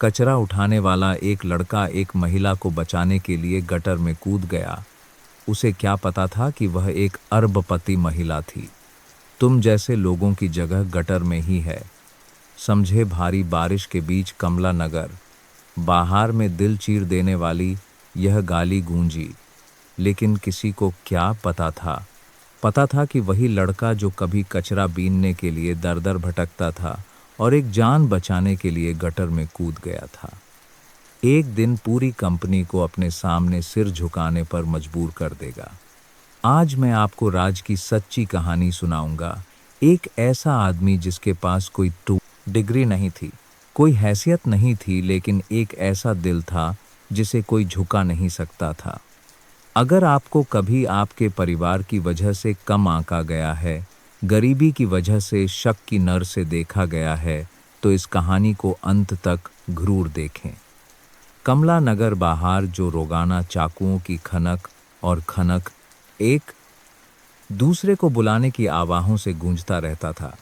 कचरा उठाने वाला एक लड़का एक महिला को बचाने के लिए गटर में कूद गया। उसे क्या पता था कि वह एक अरबपति महिला थी। तुम जैसे लोगों की जगह गटर में ही है, समझे। भारी बारिश के बीच कमला नगर बाहर में दिल चीर देने वाली यह गाली गूंजी। लेकिन किसी को क्या पता था? पता था कि वही लड़का जो कभी कचरा बीनने के लिए दर दर भटकता था और एक जान बचाने के लिए गटर में कूद गया था, एक दिन पूरी कंपनी को अपने सामने सिर झुकाने पर मजबूर कर देगा। आज मैं आपको राज की सच्ची कहानी सुनाऊंगा। एक ऐसा आदमी जिसके पास कोई डिग्री नहीं थी, कोई हैसियत नहीं थी, लेकिन एक ऐसा दिल था जिसे कोई झुका नहीं सकता था। अगर आपको कभी आपके परिवार की वजह से कम आंका गया है, गरीबी की वजह से शक की नर से देखा गया है, तो इस कहानी को अंत तक घरूर देखें। कमला नगर बाहर जो रोगाना चाकुओं की खनक और खनक एक दूसरे को बुलाने की आवाज़ों से गूंजता रहता था।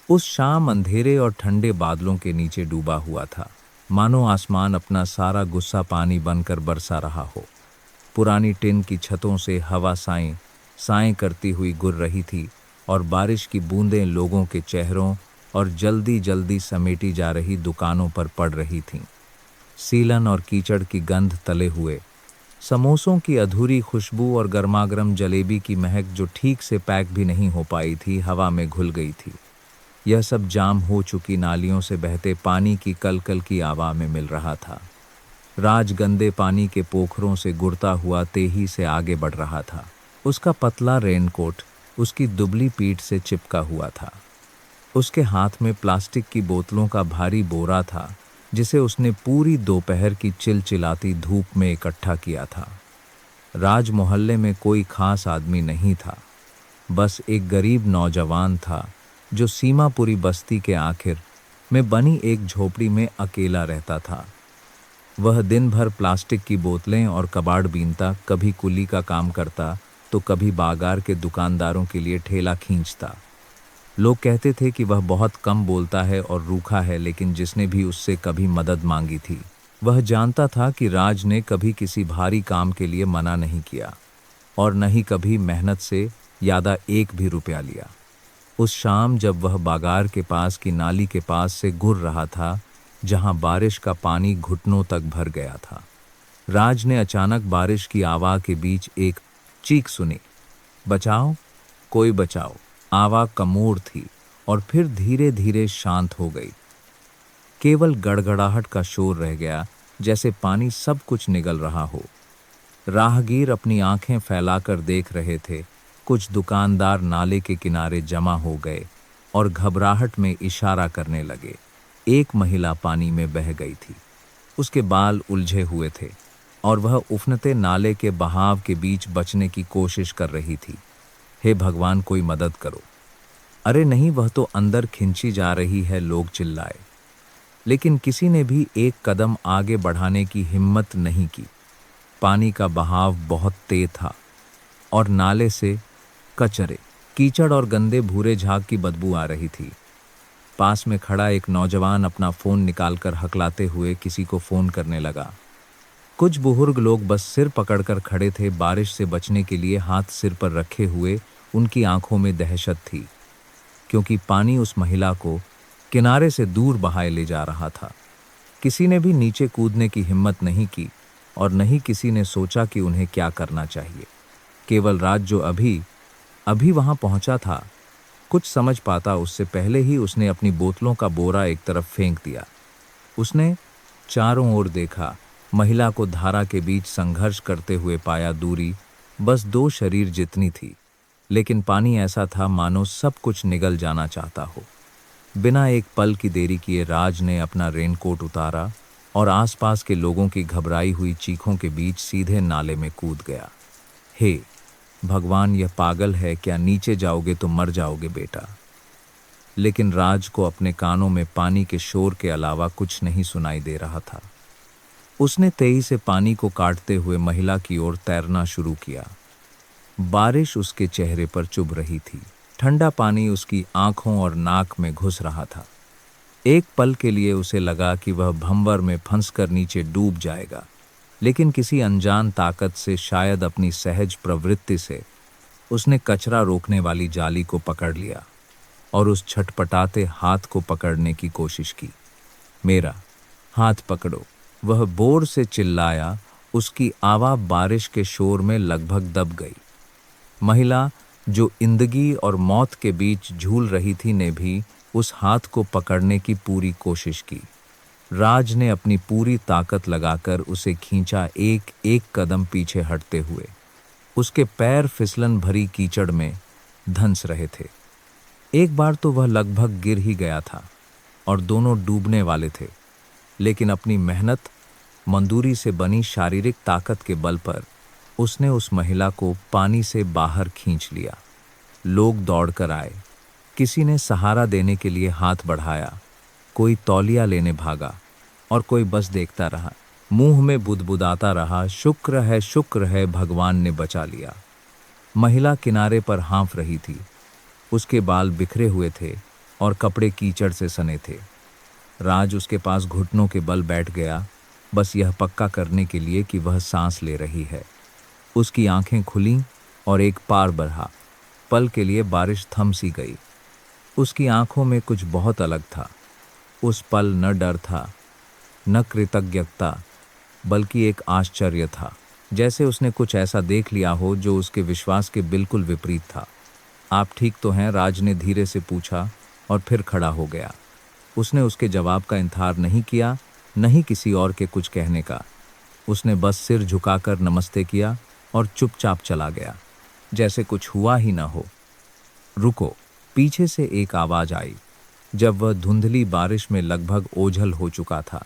उस शाम अंधेरे और ठंडे बादलों के नीचे डूबा हुआ था, मानो आसमान अपना सारा गुस्सा पानी बनकर बरसा रहा हो। पुरानी टिन की छतों से हवा साएं साएं करती हुई गुर रही थी और बारिश की बूंदें लोगों के चेहरों और जल्दी जल्दी समेटी जा रही दुकानों पर पड़ रही थीं। सीलन और कीचड़ की गंध, तले हुए समोसों की अधूरी खुशबू और गर्मागर्म जलेबी की महक जो ठीक से पैक भी नहीं हो पाई थी, हवा में घुल गई थी। यह सब जाम हो चुकी नालियों से बहते पानी की कलकल की आवाज़ में मिल रहा था। राज गंदे पानी के पोखरों से गुड़ता हुआ तेजी से आगे बढ़ रहा था। उसका पतला रेनकोट उसकी दुबली पीठ से चिपका हुआ था। उसके हाथ में प्लास्टिक की बोतलों का भारी बोरा था, जिसे उसने पूरी दोपहर की चिलचिलाती धूप में इकट्ठा किया था। राज मोहल्ले में कोई खास आदमी नहीं था, बस एक गरीब नौजवान था जो सीमापुरी बस्ती के आखिर में बनी एक झोपड़ी में अकेला रहता था। वह दिन भर प्लास्टिक की बोतलें और कबाड़ बीनता, कभी कुली का काम करता तो कभी बाजार के दुकानदारों के लिए ठेला खींचता। लोग कहते थे कि वह बहुत कम बोलता है और रूखा है, लेकिन जिसने भी उससे कभी मदद मांगी थी, वह जानता था कि राज ने कभी किसी भारी काम के लिए मना नहीं किया और न ही कभी मेहनत से ज़्यादा एक भी रुपया लिया। उस शाम जब वह बाजार के पास की नाली के पास से गुर रहा था, जहां बारिश का पानी घुटनों तक भर गया था, राज ने अचानक बारिश की आवाज़ के बीच एक चीख सुनी। बचाओ, कोई बचाओ। आवाज़ कमोर थी और फिर धीरे धीरे शांत हो गई। केवल गड़गड़ाहट का शोर रह गया, जैसे पानी सब कुछ निगल रहा हो। राहगीर अपनी आंखें फैलाकर देख रहे थे। कुछ दुकानदार नाले के किनारे जमा हो गए और घबराहट में इशारा करने लगे। एक महिला पानी में बह गई थी। उसके बाल उलझे हुए थे और वह उफनते नाले के बहाव के बीच बचने की कोशिश कर रही थी। हे भगवान, कोई मदद करो। अरे नहीं, वह तो अंदर खिंची जा रही है, लोग चिल्लाए। लेकिन किसी ने भी एक कदम आगे बढ़ाने की हिम्मत नहीं की। पानी का बहाव बहुत तेज था और नाले से कचरे, कीचड़ और गंदे भूरे झाग की बदबू आ रही थी। पास में खड़ा एक नौजवान अपना फ़ोन निकालकर हकलाते हुए किसी को फ़ोन करने लगा। कुछ बुजुर्ग लोग बस सिर पकड़कर खड़े थे, बारिश से बचने के लिए हाथ सिर पर रखे हुए। उनकी आंखों में दहशत थी, क्योंकि पानी उस महिला को किनारे से दूर बहाए ले जा रहा था। किसी ने भी नीचे कूदने की हिम्मत नहीं की और न ही किसी ने सोचा कि उन्हें क्या करना चाहिए। केवल राज, जो अभी वहां पहुंचा था, कुछ समझ पाता उससे पहले ही उसने अपनी बोतलों का बोरा एक तरफ फेंक दिया। उसने चारों ओर देखा, महिला को धारा के बीच संघर्ष करते हुए पाया। दूरी बस 2 शरीर जितनी थी, लेकिन पानी ऐसा था मानो सब कुछ निगल जाना चाहता हो। बिना एक पल की देरी किए राज ने अपना रेनकोट उतारा और आसपास के लोगों की घबराई हुई चीखों के बीच सीधे नाले में कूद गया। हे भगवान, यह पागल है क्या? नीचे जाओगे तो मर जाओगे बेटा। लेकिन राज को अपने कानों में पानी के शोर के अलावा कुछ नहीं सुनाई दे रहा था। उसने तेजी से पानी को काटते हुए महिला की ओर तैरना शुरू किया। बारिश उसके चेहरे पर चुभ रही थी, ठंडा पानी उसकी आंखों और नाक में घुस रहा था। एक पल के लिए उसे लगा कि वह भंवर में फंसकर नीचे डूब जाएगा, लेकिन किसी अनजान ताकत से, शायद अपनी सहज प्रवृत्ति से, उसने कचरा रोकने वाली जाली को पकड़ लिया और उस छटपटाते हाथ को पकड़ने की कोशिश की। मेरा हाथ पकड़ो, वह बोर से चिल्लाया। उसकी आवाज़ बारिश के शोर में लगभग दब गई। महिला जो जिंदगी और मौत के बीच झूल रही थी ने भी उस हाथ को पकड़ने की पूरी कोशिश की। राज ने अपनी पूरी ताकत लगाकर उसे खींचा, एक एक कदम पीछे हटते हुए। उसके पैर फिसलन भरी कीचड़ में धंस रहे थे। एक बार तो वह लगभग गिर ही गया था और दोनों डूबने वाले थे, लेकिन अपनी मेहनत, मंदूरी से बनी शारीरिक ताकत के बल पर उसने उस महिला को पानी से बाहर खींच लिया। लोग दौड़कर आए, किसी ने सहारा देने के लिए हाथ बढ़ाया, कोई तौलिया लेने भागा और कोई बस देखता रहा, मुंह में बुदबुदाता रहा, शुक्र है भगवान ने बचा लिया। महिला किनारे पर हाँफ रही थी। उसके बाल बिखरे हुए थे और कपड़े कीचड़ से सने थे। राज उसके पास घुटनों के बल बैठ गया, बस यह पक्का करने के लिए कि वह सांस ले रही है। उसकी आंखें खुलीं और एक पार बढ़ा। पल के लिए बारिश थम सी गई। उसकी आंखों में कुछ बहुत अलग था। उस पल न डर था, न कृतज्ञता, बल्कि एक आश्चर्य था, जैसे उसने कुछ ऐसा देख लिया हो जो उसके विश्वास के बिल्कुल विपरीत था। आप ठीक तो हैं? राज ने धीरे से पूछा और फिर खड़ा हो गया। उसने उसके जवाब का इंतजार नहीं किया, नहीं किसी और के कुछ कहने का। उसने बस सिर झुकाकर नमस्ते किया और चुपचाप चला गया, जैसे कुछ हुआ ही ना हो। रुको, पीछे से एक आवाज आई, जब वह धुंधली बारिश में लगभग ओझल हो चुका था।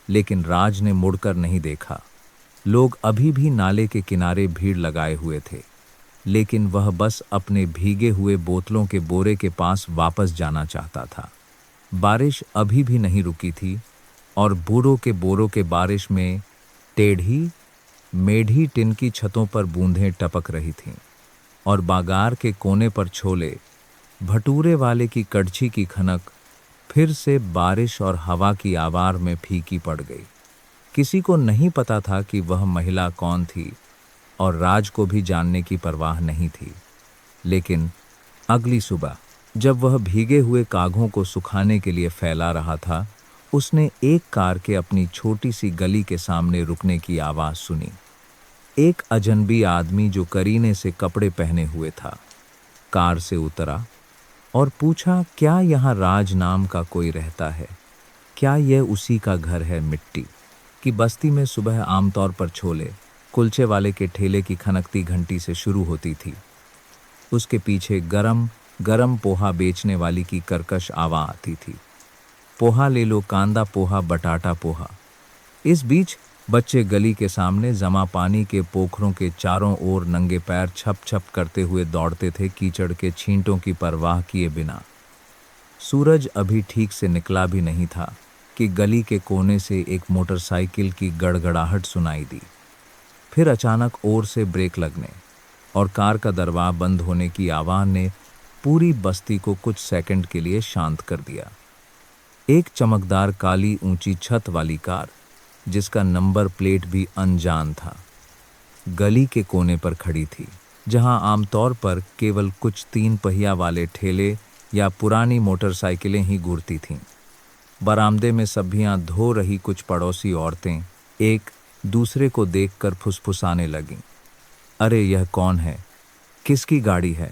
लेकिन राज ने मुड़कर नहीं देखा। लोग अभी भी नाले के किनारे भीड़ लगाए हुए थे, लेकिन वह बस अपने भीगे हुए बोतलों के बोरे के पास वापस जाना चाहता था। बारिश अभी भी नहीं रुकी थी और बोरों के बारिश में टेढ़ी मेढ़ी टिन की छतों पर बूंदें टपक रही थीं और बागार के कोने पर छोले भटूरे वाले की कड़छी की खनक फिर से बारिश और हवा की आवार में फीकी पड़ गई। किसी को नहीं पता था कि वह महिला कौन थी और राज को भी जानने की परवाह नहीं थी। लेकिन अगली सुबह जब वह भीगे हुए कागों को सुखाने के लिए फैला रहा था, उसने एक कार के अपनी छोटी सी गली के सामने रुकने की आवाज़ सुनी। एक अजनबी आदमी जो करीने से कपड़े पहने हुए था, कार से उतरा और पूछा, क्या यहाँ राज नाम का कोई रहता है? क्या यह उसी का घर है? मिट्टी की बस्ती में सुबह आमतौर पर छोले कुलचे वाले के ठेले की खनकती घंटी से शुरू होती थी। उसके पीछे गरम गरम पोहा बेचने वाली की कर्कश आवाज़ आती थी, पोहा ले लो, कांदा पोहा, बटाटा पोहा। इस बीच बच्चे गली के सामने जमा पानी के पोखरों के चारों ओर नंगे पैर छप छप करते हुए दौड़ते थे, कीचड़ के छींटों की परवाह किए बिना। सूरज अभी ठीक से निकला भी नहीं था कि गली के कोने से एक मोटरसाइकिल की गड़गड़ाहट सुनाई दी। फिर अचानक ओर से ब्रेक लगने और कार का दरवाज़ा बंद होने की आवाज़ ने पूरी बस्ती को कुछ सेकंड के लिए शांत कर दिया। एक चमकदार काली ऊंची छत वाली कार, जिसका नंबर प्लेट भी अनजान था, गली के कोने पर खड़ी थी, जहां आमतौर पर केवल कुछ 3 पहिया वाले ठेले या पुरानी मोटरसाइकिलें ही घूरती थीं। बरामदे में सब्जियां धो रही कुछ पड़ोसी औरतें एक दूसरे को देखकर फुसफुसाने लगीं। अरे यह कौन है? किसकी गाड़ी है?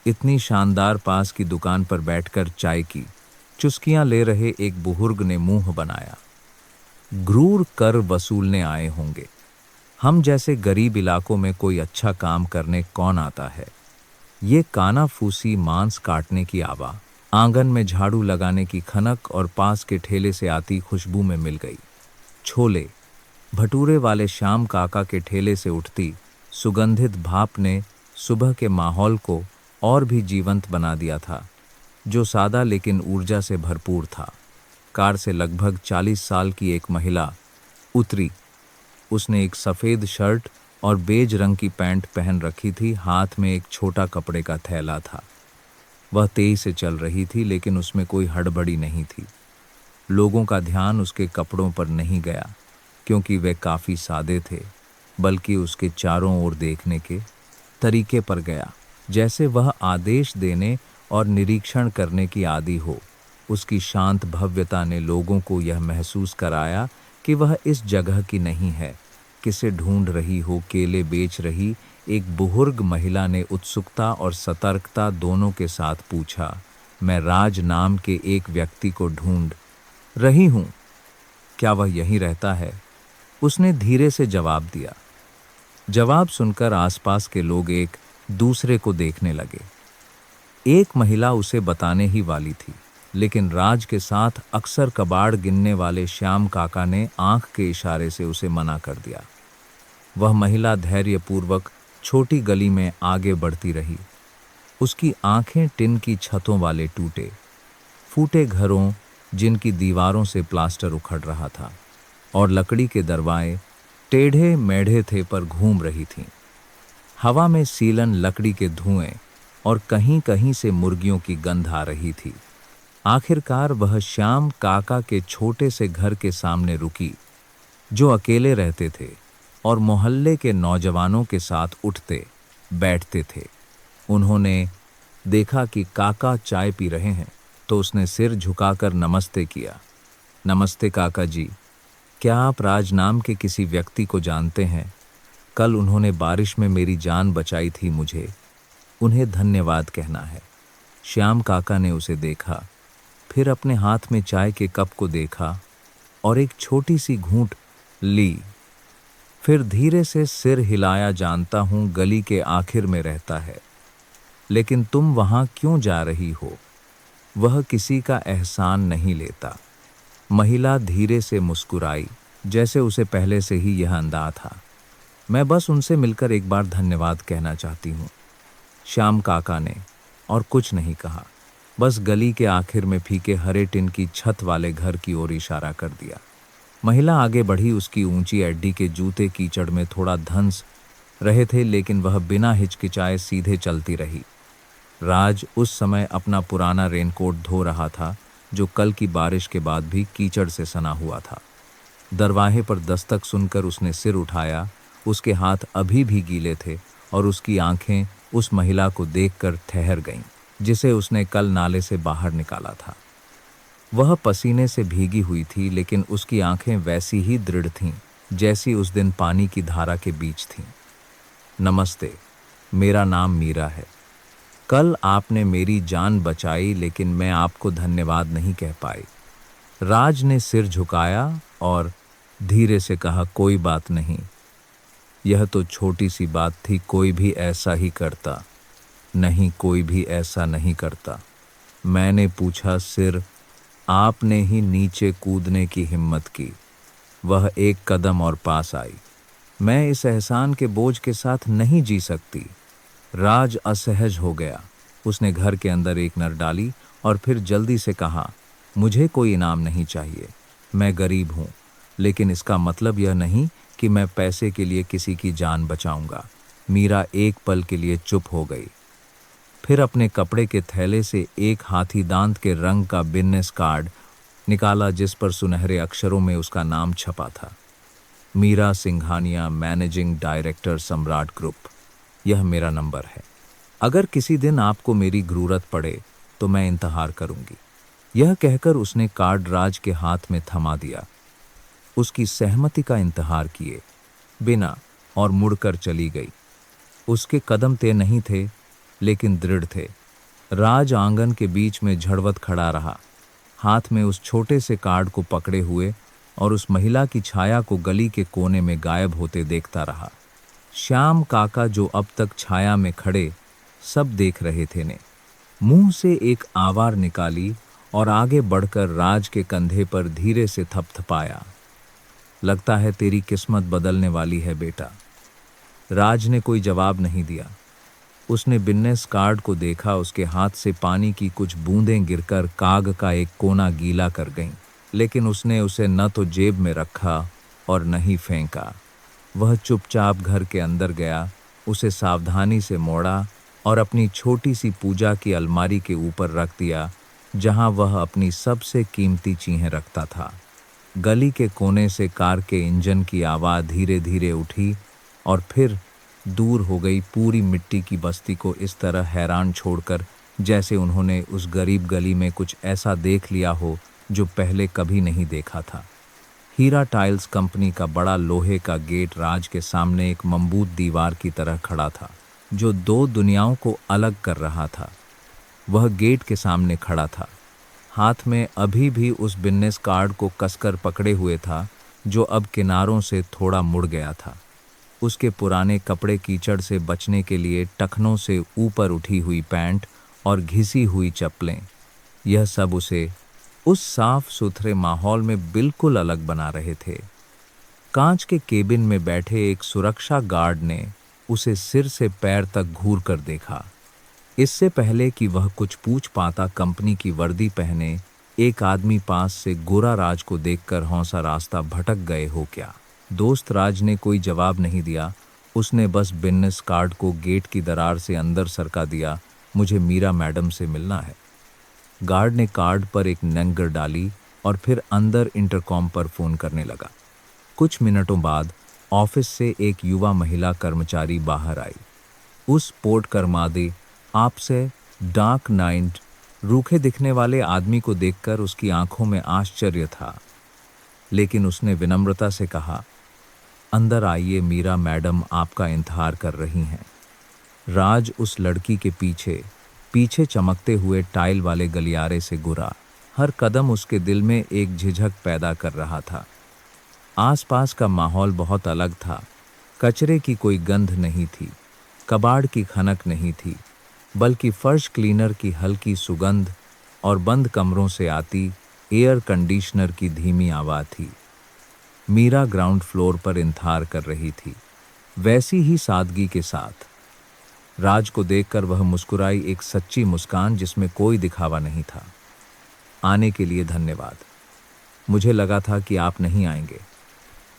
इतनी शानदार। पास की दुकान पर बैठकर चाय की चुस्कियां ले रहे एक बुजुर्ग ने मुंह बनाया। क्रूर कर वसूलने आए होंगे। हम जैसे गरीब इलाकों में कोई अच्छा काम करने कौन आता है? ये कानाफूसी मांस काटने की आवाज़ आंगन में झाड़ू लगाने की खनक और पास के ठेले से आती खुशबू में मिल गई। छोले भटूरे वाले श्याम काका के ठेले से उठती सुगंधित भाप ने सुबह के माहौल को और भी जीवंत बना दिया था, जो सादा लेकिन ऊर्जा से भरपूर था। कार से लगभग 40 साल की एक महिला उतरी। उसने एक सफ़ेद शर्ट और बेज रंग की पैंट पहन रखी थी, हाथ में एक छोटा कपड़े का थैला था। वह तेजी से चल रही थी, लेकिन उसमें कोई हड़बड़ी नहीं थी। लोगों का ध्यान उसके कपड़ों पर नहीं गया, क्योंकि वे काफ़ी सादे थे, बल्कि उसके चारों ओर देखने के तरीके पर गया, जैसे वह आदेश देने और निरीक्षण करने की आदी हो। उसकी शांत भव्यता ने लोगों को यह महसूस कराया कि वह इस जगह की नहीं है। किसे ढूंढ रही हो, केले बेच रही एक बुजुर्ग महिला ने उत्सुकता और सतर्कता दोनों के साथ पूछा, मैं राज नाम के एक व्यक्ति को ढूंढ रही हूं, क्या वह यहीं रहता है? उसने धीरे से जवाब दिया। जवाब सुनकर आसपास के लोग एक दूसरे को देखने लगे। एक महिला उसे बताने ही वाली थी, लेकिन राज के साथ अक्सर कबाड़ गिनने वाले श्याम काका ने आंख के इशारे से उसे मना कर दिया। वह महिला धैर्यपूर्वक छोटी गली में आगे बढ़ती रही। उसकी आंखें टिन की छतों वाले टूटे फूटे घरों, जिनकी दीवारों से प्लास्टर उखड़ रहा था, और लकड़ी के दरवाजे टेढ़े मेढ़े थे पर घूम रही थीं। हवा में सीलन लकड़ी के धुएं और कहीं कहीं से मुर्गियों की गंध आ रही थी। आखिरकार वह श्याम काका के छोटे से घर के सामने रुकी, जो अकेले रहते थे और मोहल्ले के नौजवानों के साथ उठते बैठते थे। उन्होंने देखा कि काका चाय पी रहे हैं, तो उसने सिर झुकाकर नमस्ते किया। नमस्ते काका जी, क्या आप राज नाम के किसी व्यक्ति को जानते हैं? कल उन्होंने बारिश में मेरी जान बचाई थी, मुझे उन्हें धन्यवाद कहना है। श्याम काका ने उसे देखा, फिर अपने हाथ में चाय के कप को देखा और एक छोटी सी घूंट ली। फिर धीरे से सिर हिलाया, जानता हूं गली के आखिर में रहता है, लेकिन तुम वहां क्यों जा रही हो? वह किसी का एहसान नहीं लेता। महिला धीरे से मुस्कुराई, जैसे उसे पहले से ही यह अंदाज़ था। मैं बस उनसे मिलकर एक बार धन्यवाद कहना चाहती हूँ। श्याम काका ने और कुछ नहीं कहा, बस गली के आखिर में फीके हरे टिन की छत वाले घर की ओर इशारा कर दिया। महिला आगे बढ़ी। उसकी ऊंची अड्डी के जूते कीचड़ में थोड़ा धंस रहे थे, लेकिन वह बिना हिचकिचाए सीधे चलती रही। राज उस समय अपना पुराना रेनकोट धो रहा था, जो कल की बारिश के बाद भी कीचड़ से सना हुआ था। दरवाजे पर दस्तक सुनकर उसने सिर उठाया। उसके हाथ अभी भी गीले थे और उसकी आंखें उस महिला को देखकर ठहर गईं, जिसे उसने कल नाले से बाहर निकाला था। वह पसीने से भीगी हुई थी, लेकिन उसकी आंखें वैसी ही दृढ़ थीं जैसी उस दिन पानी की धारा के बीच थीं। नमस्ते, मेरा नाम मीरा है। कल आपने मेरी जान बचाई, लेकिन मैं आपको धन्यवाद नहीं कह पाई। राज ने सिर झुकाया और धीरे से कहा, कोई बात नहीं, यह तो छोटी सी बात थी, कोई भी ऐसा ही करता। नहीं, कोई भी ऐसा नहीं करता। मैंने पूछा, सिर आपने ही नीचे कूदने की हिम्मत की। वह एक कदम और पास आई। मैं इस एहसान के बोझ के साथ नहीं जी सकती। राज असहज हो गया। उसने घर के अंदर एक नर डाली और फिर जल्दी से कहा, मुझे कोई इनाम नहीं चाहिए। मैं गरीब हूँ, लेकिन इसका मतलब यह नहीं कि मैं पैसे के लिए किसी की जान बचाऊंगा। मीरा एक पल के लिए चुप हो गई, फिर अपने कपड़े के थैले से एक हाथी दांत के रंग का बिजनेस कार्ड निकाला, जिस पर सुनहरे अक्षरों में उसका नाम छपा था, मीरा सिंघानिया, मैनेजिंग डायरेक्टर, सम्राट ग्रुप। यह मेरा नंबर है। अगर किसी दिन आपको मेरी ज़रूरत पड़े तो मैं इंतजार करूंगी। यह कहकर उसने कार्ड राज के हाथ में थमा दिया। उसकी सहमति का इंतजार किए बिना और मुड़कर चली गई। उसके कदम तेज नहीं थे, लेकिन दृढ़ थे। राज आंगन के बीच में झड़वत खड़ा रहा, हाथ में उस छोटे से कार्ड को पकड़े हुए, और उस महिला की छाया को गली के कोने में गायब होते देखता रहा। श्याम काका, जो अब तक छाया में खड़े सब देख रहे थे, ने मुंह से एक आवाज़ निकाली और आगे बढ़कर राज के कंधे पर धीरे से थपथपाया। लगता है तेरी किस्मत बदलने वाली है बेटा। राज ने कोई जवाब नहीं दिया। उसने बिजनेस कार्ड को देखा। उसके हाथ से पानी की कुछ बूंदें गिरकर काग का एक कोना गीला कर गईं, लेकिन उसने उसे न तो जेब में रखा और न ही फेंका। वह चुपचाप घर के अंदर गया, उसे सावधानी से मोड़ा और अपनी छोटी सी पूजा की अलमारी के ऊपर रख दिया, जहां वह अपनी सबसे कीमती चीजें रखता था। गली के कोने से कार के इंजन की आवाज़ धीरे धीरे उठी और फिर दूर हो गई, पूरी मिट्टी की बस्ती को इस तरह हैरान छोड़कर जैसे उन्होंने उस गरीब गली में कुछ ऐसा देख लिया हो जो पहले कभी नहीं देखा था। हीरा टाइल्स कंपनी का बड़ा लोहे का गेट राज के सामने एक मजबूत दीवार की तरह खड़ा था, जो दो दुनियाओं को अलग कर रहा था। वह गेट के सामने खड़ा था, हाथ में अभी भी उस बिजनेस कार्ड को कसकर पकड़े हुए था, जो अब किनारों से थोड़ा मुड़ गया था। उसके पुराने कपड़े कीचड़ से बचने के लिए टखनों से ऊपर उठी हुई पैंट और घिसी हुई चप्पलें, यह सब उसे उस साफ सुथरे माहौल में बिल्कुल अलग बना रहे थे। कांच के केबिन में बैठे एक सुरक्षा गार्ड ने उसे सिर से पैर तक घूर कर देखा। इससे पहले कि वह कुछ पूछ पाता, कंपनी की वर्दी पहने एक आदमी पास से गोरा राज को देखकर हौसा रास्ता भटक गए हो क्या। दोस्त राज ने कोई जवाब नहीं दिया, उसने बस बिजनेस कार्ड को गेट की दरार से अंदर सरका दिया। मुझे मीरा मैडम से मिलना है। गार्ड ने कार्ड पर एक नंबर डाली और फिर अंदर इंटरकॉम पर फोन करने लगा। कुछ मिनटों बाद ऑफिस से एक युवा महिला कर्मचारी बाहर आई। उस पोर्ट कर्मादे आपसे डार्क नाइट रूखे दिखने वाले आदमी को देखकर उसकी आंखों में आश्चर्य था, लेकिन उसने विनम्रता से कहा, अंदर आइए, मीरा मैडम आपका इंतजार कर रही हैं। राज उस लड़की के पीछे पीछे चमकते हुए टाइल वाले गलियारे से गुरा। हर कदम उसके दिल में एक झिझक पैदा कर रहा था। आसपास का माहौल बहुत अलग था। कचरे की कोई गंध नहीं थी, कबाड़ की खनक नहीं थी, बल्कि फर्श क्लीनर की हल्की सुगंध और बंद कमरों से आती एयर कंडीशनर की धीमी आवाज़ थी। मीरा ग्राउंड फ्लोर पर इंतजार कर रही थी, वैसी ही सादगी के साथ। राज को देखकर वह मुस्कुराई, एक सच्ची मुस्कान जिसमें कोई दिखावा नहीं था। आने के लिए धन्यवाद, मुझे लगा था कि आप नहीं आएंगे।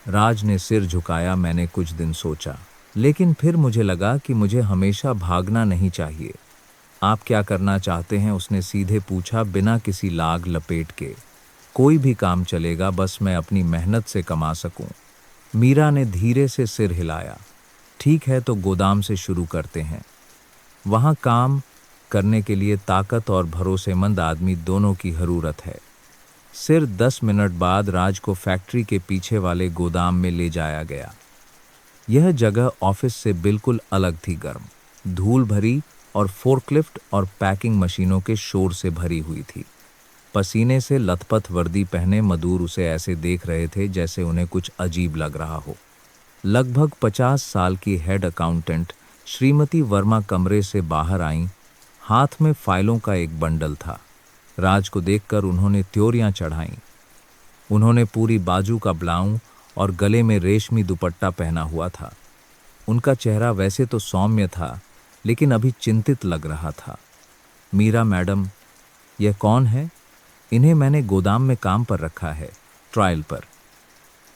राज ने सिर झुकाया। मैंने कुछ दिन सोचा, लेकिन फिर मुझे लगा कि मुझे हमेशा भागना नहीं चाहिए। आप क्या करना चाहते हैं? उसने सीधे पूछा, बिना किसी लाग लपेट के। कोई भी काम चलेगा, बस मैं अपनी मेहनत से कमा सकूं। मीरा ने धीरे से सिर हिलाया। ठीक है, तो गोदाम से शुरू करते हैं। वहाँ काम करने के लिए ताकत और भरोसेमंद आदमी दोनों की ज़रूरत है। सिर्फ 10 मिनट बाद राज को फैक्ट्री के पीछे वाले गोदाम में ले जाया गया। यह जगह ऑफिस से बिल्कुल अलग थी, गर्म, धूल भरी और फोर्कलिफ्ट और पैकिंग मशीनों के शोर से भरी हुई थी। पसीने से लथपथ वर्दी पहने मजदूर उसे ऐसे देख रहे थे जैसे उन्हें कुछ अजीब लग रहा हो। लगभग 50 साल की हेड अकाउंटेंट श्रीमती वर्मा कमरे से बाहर आईं। हाथ में फाइलों का एक बंडल था। राज को देखकर उन्होंने त्योरियां चढ़ाईं। उन्होंने पूरी बाजू का ब्लाउज और गले में रेशमी दुपट्टा पहना हुआ था। उनका चेहरा वैसे तो सौम्य था, लेकिन अभी चिंतित लग रहा था। मीरा मैडम, यह कौन है? इन्हें मैंने गोदाम में काम पर रखा है, ट्रायल पर।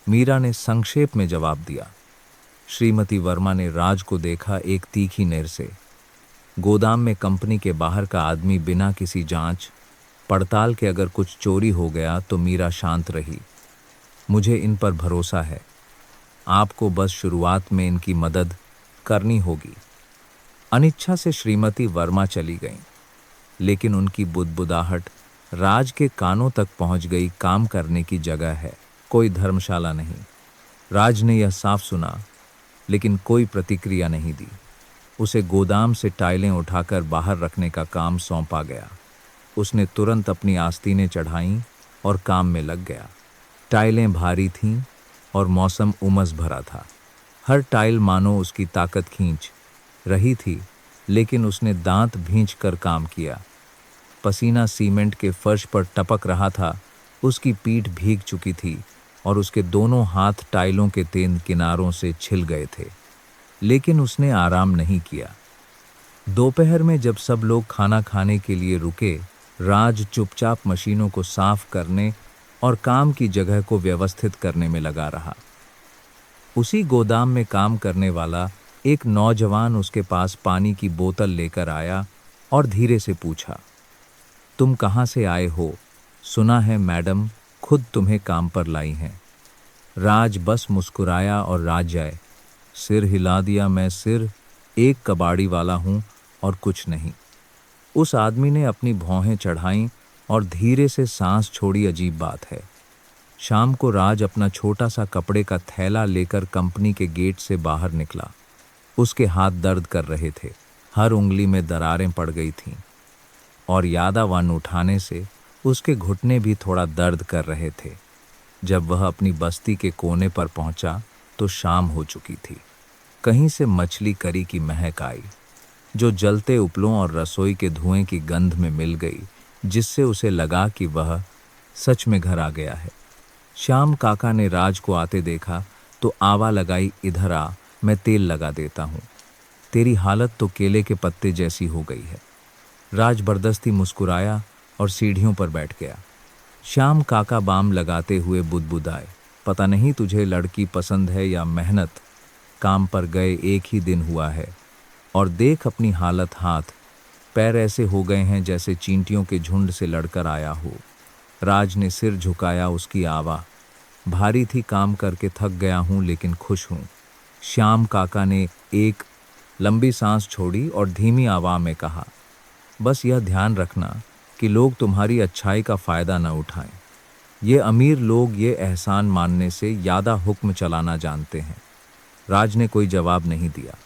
मीरा ने संक्षेप में जवाब दिया। श्रीमती वर्मा ने राज को देखा एक तीखी नज़र से। गोदाम में कंपनी के बाहर का आदमी, बिना किसी जांच पड़ताल के अगर कुछ चोरी हो गया तो मीरा शांत रही। मुझे इन पर भरोसा है, आपको बस शुरुआत में इनकी मदद करनी होगी। अनिच्छा से श्रीमती वर्मा चली गईं, लेकिन उनकी बुदबुदाहट राज के कानों तक पहुंच गई। काम करने की जगह है, कोई धर्मशाला नहीं। राज ने यह साफ सुना, लेकिन कोई प्रतिक्रिया नहीं दी। उसे गोदाम से टाइलें उठाकर बाहर रखने का काम सौंपा गया। उसने तुरंत अपनी आस्तीनें चढ़ाईं और काम में लग गया। टाइलें भारी थीं और मौसम उमस भरा था। हर टाइल मानो उसकी ताकत खींच रही थी, लेकिन उसने दांत भींच कर काम किया। पसीना सीमेंट के फर्श पर टपक रहा था। उसकी पीठ भीग चुकी थी और उसके दोनों हाथ टाइलों के तेंद किनारों से छिल गए थे, लेकिन उसने आराम नहीं किया। दोपहर में जब सब लोग खाना खाने के लिए रुके, राज चुपचाप मशीनों को साफ करने और काम की जगह को व्यवस्थित करने में लगा रहा। उसी गोदाम में काम करने वाला एक नौजवान उसके पास पानी की बोतल लेकर आया और धीरे से पूछा, तुम कहाँ से आए हो? सुना है मैडम खुद तुम्हें काम पर लाई हैं। राज बस मुस्कुराया और राजय सिर हिला दिया। मैं सिर एक कबाड़ी वाला हूं और कुछ नहीं। उस आदमी ने अपनी भौहें चढ़ाईं और धीरे से सांस छोड़ी। अजीब बात है, शाम को राज अपना छोटा सा कपड़े का थैला लेकर कंपनी के गेट से बाहर निकला। उसके हाथ दर्द कर रहे थे, हर उंगली में दरारें पड़ गई थीं और यादावन उठाने से उसके घुटने भी थोड़ा दर्द कर रहे थे। जब वह अपनी बस्ती के कोने पर पहुंचा तो शाम हो चुकी थी। कहीं से मछली करी की महक आई, जो जलते उपलों और रसोई के धुएं की गंध में मिल गई, जिससे उसे लगा कि वह सच में घर आ गया है। श्याम काका ने राज को आते देखा तो आवा लगाई, इधर आ, मैं तेल लगा देता हूँ। तेरी हालत तो केले के पत्ते जैसी हो गई है। राज बर्दस्ती मुस्कुराया और सीढ़ियों पर बैठ गया। श्याम काका बाम लगाते हुए बुदबुदाए, पता नहीं तुझे लड़की पसंद है या मेहनत। काम पर गए एक ही दिन हुआ है और देख अपनी हालत, हाथ पैर ऐसे हो गए हैं जैसे चींटियों के झुंड से लड़कर आया हो। राज ने सिर झुकाया, उसकी आवा भारी थी। काम करके थक गया हूं लेकिन खुश हूं। श्याम काका ने एक लंबी सांस छोड़ी और धीमी आवाज में कहा, बस यह ध्यान रखना कि लोग तुम्हारी अच्छाई का फायदा न उठाएं। ये अमीर लोग ये एहसान मानने से यादा हुक्म चलाना जानते हैं। राज ने कोई जवाब नहीं दिया।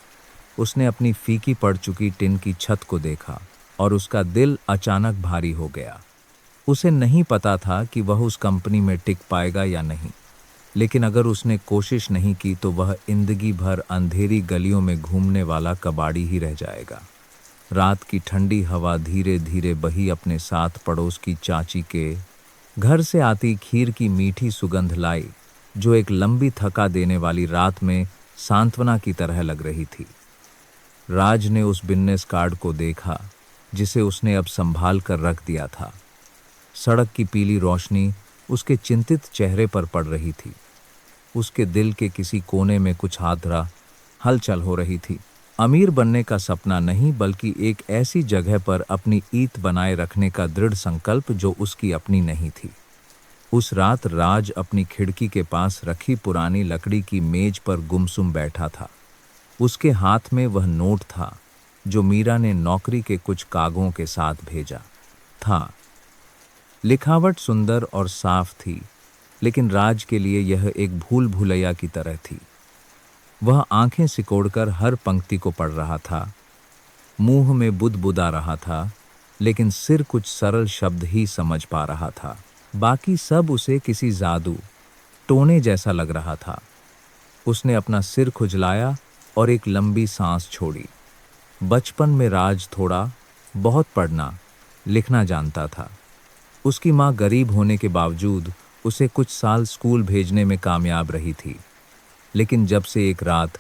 उसने अपनी फीकी पड़ चुकी टिन की छत को देखा और उसका दिल अचानक भारी हो गया। उसे नहीं पता था कि वह उस कंपनी में टिक पाएगा या नहीं, लेकिन अगर उसने कोशिश नहीं की तो वह जिंदगी भर अंधेरी गलियों में घूमने वाला कबाड़ी ही रह जाएगा। रात की ठंडी हवा धीरे धीरे बही, अपने साथ पड़ोस की चाची के घर से आती खीर की मीठी सुगंध लाई, जो एक लंबी थका देने वाली रात में सांत्वना की तरह लग रही थी। राज ने उस बिजनेस कार्ड को देखा जिसे उसने अब संभाल कर रख दिया था। सड़क की पीली रोशनी उसके चिंतित चेहरे पर पड़ रही थी। उसके दिल के किसी कोने में कुछ आद्रा हलचल हो रही थी। अमीर बनने का सपना नहीं, बल्कि एक ऐसी जगह पर अपनी ईंट बनाए रखने का दृढ़ संकल्प जो उसकी अपनी नहीं थी। उस रात राज अपनी खिड़की के पास रखी पुरानी लकड़ी की मेज पर गुमसुम बैठा था। उसके हाथ में वह नोट था जो मीरा ने नौकरी के कुछ कागजों के साथ भेजा था। लिखावट सुंदर और साफ थी, लेकिन राज के लिए यह एक भूल भुलैया की तरह थी। वह आंखें सिकोड़कर हर पंक्ति को पढ़ रहा था, मुंह में बुदबुदा रहा था, लेकिन सिर कुछ सरल शब्द ही समझ पा रहा था। बाकी सब उसे किसी जादू टोने जैसा लग रहा था। उसने अपना सिर खुजलाया और एक लंबी सांस छोड़ी। बचपन में राज थोड़ा बहुत पढ़ना लिखना जानता था। उसकी माँ गरीब होने के बावजूद उसे कुछ साल स्कूल भेजने में कामयाब रही थी, लेकिन जब से एक रात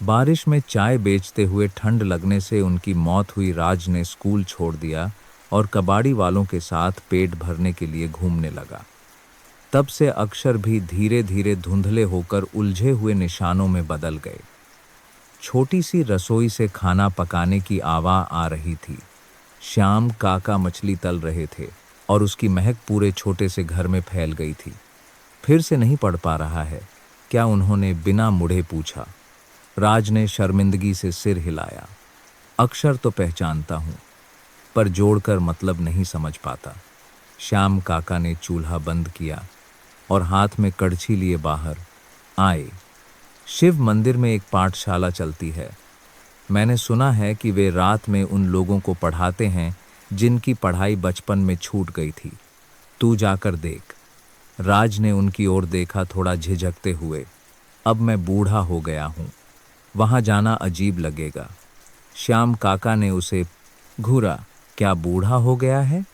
बारिश में चाय बेचते हुए ठंड लगने से उनकी मौत हुई, राज ने स्कूल छोड़ दिया और कबाड़ी वालों के साथ पेट भरने के लिए घूमने लगा। तब से अक्षर भी धीरे धीरे धुंधले होकर उलझे हुए निशानों में बदल गए। छोटी सी रसोई से खाना पकाने की आवाज़ आ रही थी। श्याम काका मछली तल रहे थे और उसकी महक पूरे छोटे से घर में फैल गई थी। फिर से नहीं पढ़ पा रहा है क्या? उन्होंने बिना मुड़े पूछा। राज ने शर्मिंदगी से सिर हिलाया। अक्षर तो पहचानता हूँ, पर जोड़कर मतलब नहीं समझ पाता। श्याम काका ने चूल्हा बंद किया और हाथ में कड़छी लिए बाहर आए। शिव मंदिर में एक पाठशाला चलती है। मैंने सुना है कि वे रात में उन लोगों को पढ़ाते हैं जिनकी पढ़ाई बचपन में छूट गई थी। तू जाकर देख। राज ने उनकी ओर देखा, थोड़ा झिझकते हुए। अब मैं बूढ़ा हो गया हूँ, वहाँ जाना अजीब लगेगा। श्याम काका ने उसे घूरा। क्या बूढ़ा हो गया है?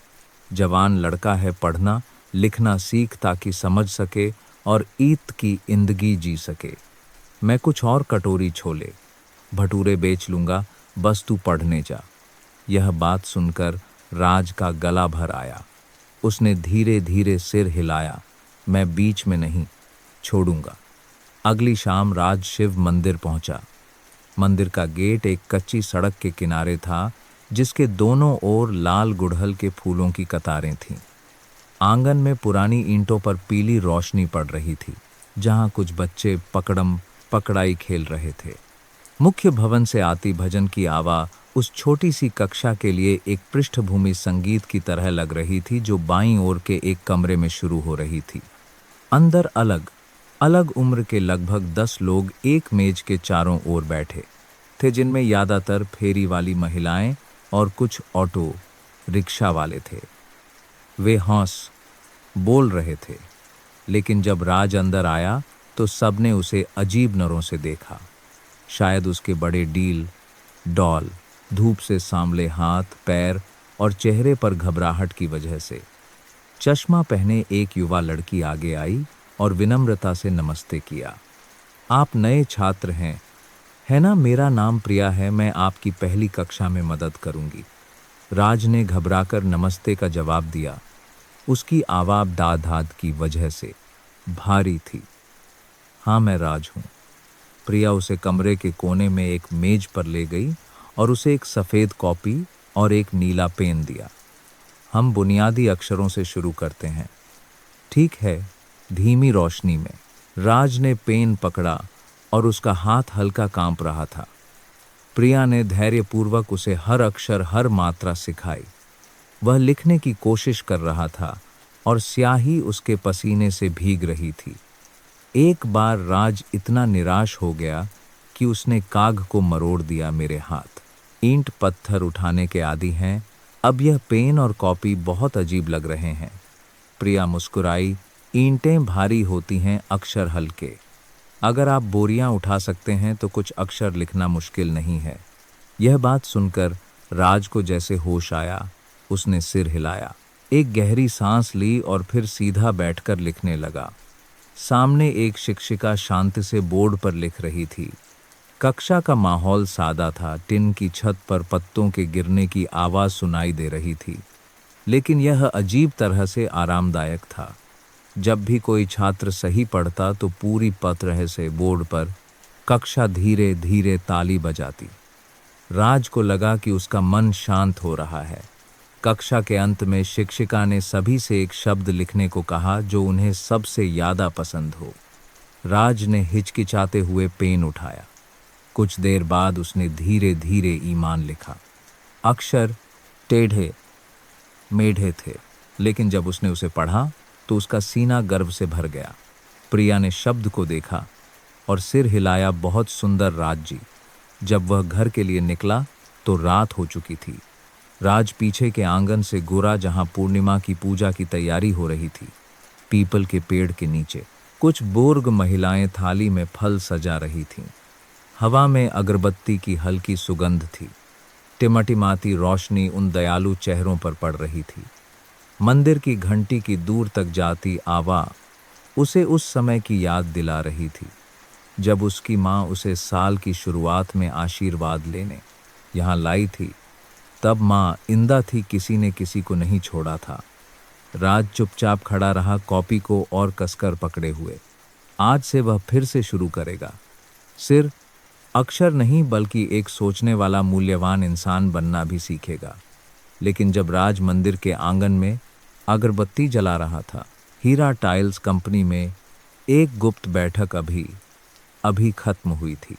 जवान लड़का है, पढ़ना लिखना सीख ताकि समझ सके और ईद की जिंदगी जी सके। मैं कुछ और कटोरी छोले भटूरे बेच लूँगा, बस तू पढ़ने जा। यह बात सुनकर राज का गला भर आया। उसने धीरे धीरे सिर हिलाया। मैं बीच में नहीं छोड़ूंगा। अगली शाम राज शिव मंदिर पहुंचा। मंदिर का गेट एक कच्ची सड़क के किनारे था, जिसके दोनों ओर लाल गुड़हल के फूलों की कतारें थीं। आंगन में पुरानी ईंटों पर पीली रोशनी पड़ रही थी, जहां कुछ बच्चे पकड़म पकड़ाई खेल रहे थे। मुख्य भवन से आती भजन की आवाज़ उस छोटी सी कक्षा के लिए एक पृष्ठभूमि संगीत की तरह लग रही थी, जो बाईं ओर के एक कमरे में शुरू हो रही थी। अंदर अलग अलग उम्र के लगभग 10 लोग एक मेज के चारों ओर बैठे थे, जिनमें ज़्यादातर फेरी वाली महिलाएं और कुछ ऑटो रिक्शा वाले थे। वे हंस बोल रहे थे, लेकिन जब राज अंदर आया तो सबने उसे अजीब नज़रों से देखा। शायद उसके बड़े डील डॉल, धूप से सांवले हाथ पैर और चेहरे पर घबराहट की वजह से। चश्मा पहने एक युवा लड़की आगे आई और विनम्रता से नमस्ते किया। आप नए छात्र हैं, है ना? मेरा नाम प्रिया है, मैं आपकी पहली कक्षा में मदद करूंगी। राज ने घबराकर नमस्ते का जवाब दिया। उसकी आवाज़ दाद की वजह से भारी थी। हाँ, मैं राज हूँ। प्रिया उसे कमरे के कोने में एक मेज पर ले गई और उसे एक सफ़ेद कॉपी और एक नीला पेन दिया। हम बुनियादी अक्षरों से शुरू करते हैं, ठीक है? धीमी रोशनी में राज ने पेन पकड़ा और उसका हाथ हल्का कांप रहा था। प्रिया ने धैर्यपूर्वक उसे हर अक्षर हर मात्रा सिखाई। वह लिखने की कोशिश कर रहा था और स्याही उसके पसीने से भीग रही थी। एक बार राज इतना निराश हो गया कि उसने काग को मरोड़ दिया। मेरे हाथ ईंट पत्थर उठाने के आदी हैं, अब यह पेन और कॉपी बहुत अजीब लग रहे हैं। प्रिया मुस्कुराई। ईंटें भारी होती हैं, अक्षर हल्के। अगर आप बोरियां उठा सकते हैं तो कुछ अक्षर लिखना मुश्किल नहीं है। यह बात सुनकर राज को जैसे होश आया। उसने सिर हिलाया, एक गहरी सांस ली और फिर सीधा बैठकर लिखने लगा। सामने एक शिक्षिका शांति से बोर्ड पर लिख रही थी। कक्षा का माहौल सादा था। टिन की छत पर पत्तों के गिरने की आवाज़ सुनाई दे रही थी, लेकिन यह अजीब तरह से आरामदायक था। जब भी कोई छात्र सही पढ़ता तो पूरी पत्र से बोर्ड पर कक्षा धीरे धीरे ताली बजाती। राज को लगा कि उसका मन शांत हो रहा है। कक्षा के अंत में शिक्षिका ने सभी से एक शब्द लिखने को कहा जो उन्हें सबसे ज़्यादा पसंद हो। राज ने हिचकिचाते हुए पेन उठाया। कुछ देर बाद उसने धीरे धीरे ईमान लिखा। अक्षर टेढ़े मेढ़े थे, लेकिन जब उसने उसे पढ़ा तो उसका सीना गर्व से भर गया। प्रिया ने शब्द को देखा और सिर हिलाया। बहुत सुंदर राज जी। जब वह घर के लिए निकला तो रात हो चुकी थी। राज पीछे के आंगन से गुरा, जहां पूर्णिमा की पूजा की तैयारी हो रही थी। पीपल के पेड़ के नीचे कुछ बुर्ग महिलाएं थाली में फल सजा रही थीं। हवा में अगरबत्ती की हल्की सुगंध थी। टिमटिमाती रोशनी उन दयालु चेहरों पर पड़ रही थी। मंदिर की घंटी की दूर तक जाती आवाज़ उसे उस समय की याद दिला रही थी, जब उसकी माँ उसे साल की शुरुआत में आशीर्वाद लेने यहाँ लाई थी। तब माँ इंदा थी, किसी ने किसी को नहीं छोड़ा था। राज चुपचाप खड़ा रहा, कॉपी को और कसकर पकड़े हुए। आज से वह फिर से शुरू करेगा। सिर्फ अक्षर नहीं, बल्कि एक सोचने वाला मूल्यवान इंसान बनना भी सीखेगा। लेकिन जब राज मंदिर के आंगन में अगरबत्ती जला रहा था, हीरा टाइल्स कंपनी में एक गुप्त बैठक अभी खत्म हुई थी।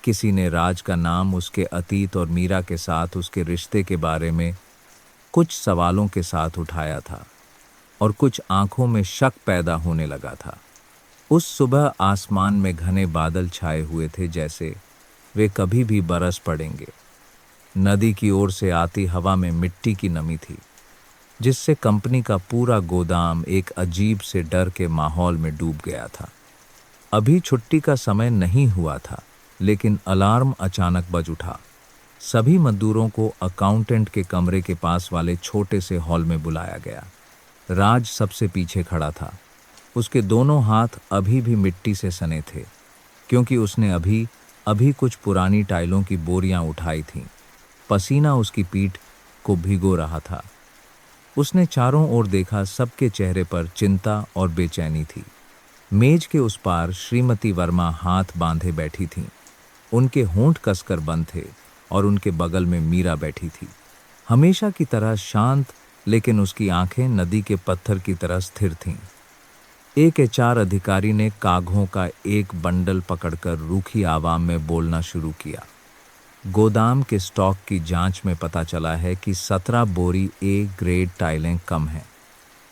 किसी ने राज का नाम, उसके अतीत और मीरा के साथ उसके रिश्ते के बारे में कुछ सवालों के साथ उठाया था, और कुछ आंखों में शक पैदा होने लगा था। उस सुबह आसमान में घने बादल छाए हुए थे, जैसे वे कभी भी बरस पड़ेंगे। नदी की ओर से आती हवा में मिट्टी की नमी थी, जिससे कंपनी का पूरा गोदाम एक अजीब से डर के माहौल में डूब गया था। अभी छुट्टी का समय नहीं हुआ था, लेकिन अलार्म अचानक बज उठा। सभी मजदूरों को अकाउंटेंट के कमरे के पास वाले छोटे से हॉल में बुलाया गया। राज सबसे पीछे खड़ा था। उसके दोनों हाथ अभी भी मिट्टी से सने थे, क्योंकि उसने अभी कुछ पुरानी टाइलों की बोरियां उठाई थीं। पसीना उसकी पीठ को भिगो रहा था। उसने चारों ओर देखा, सबके चेहरे पर चिंता और बेचैनी थी। मेज के उस पार श्रीमती वर्मा हाथ बांधे बैठी थीं। उनके होंठ कसकर बंद थे और उनके बगल में मीरा बैठी थी, हमेशा की तरह शांत, लेकिन उसकी आंखें नदी के पत्थर की तरह स्थिर थीं। एक एचआर अधिकारी ने कागजों का एक बंडल पकड़कर रूखी आवाज में बोलना शुरू किया। गोदाम के स्टॉक की जांच में पता चला है कि 17 बोरी ए ग्रेड टाइलें कम हैं।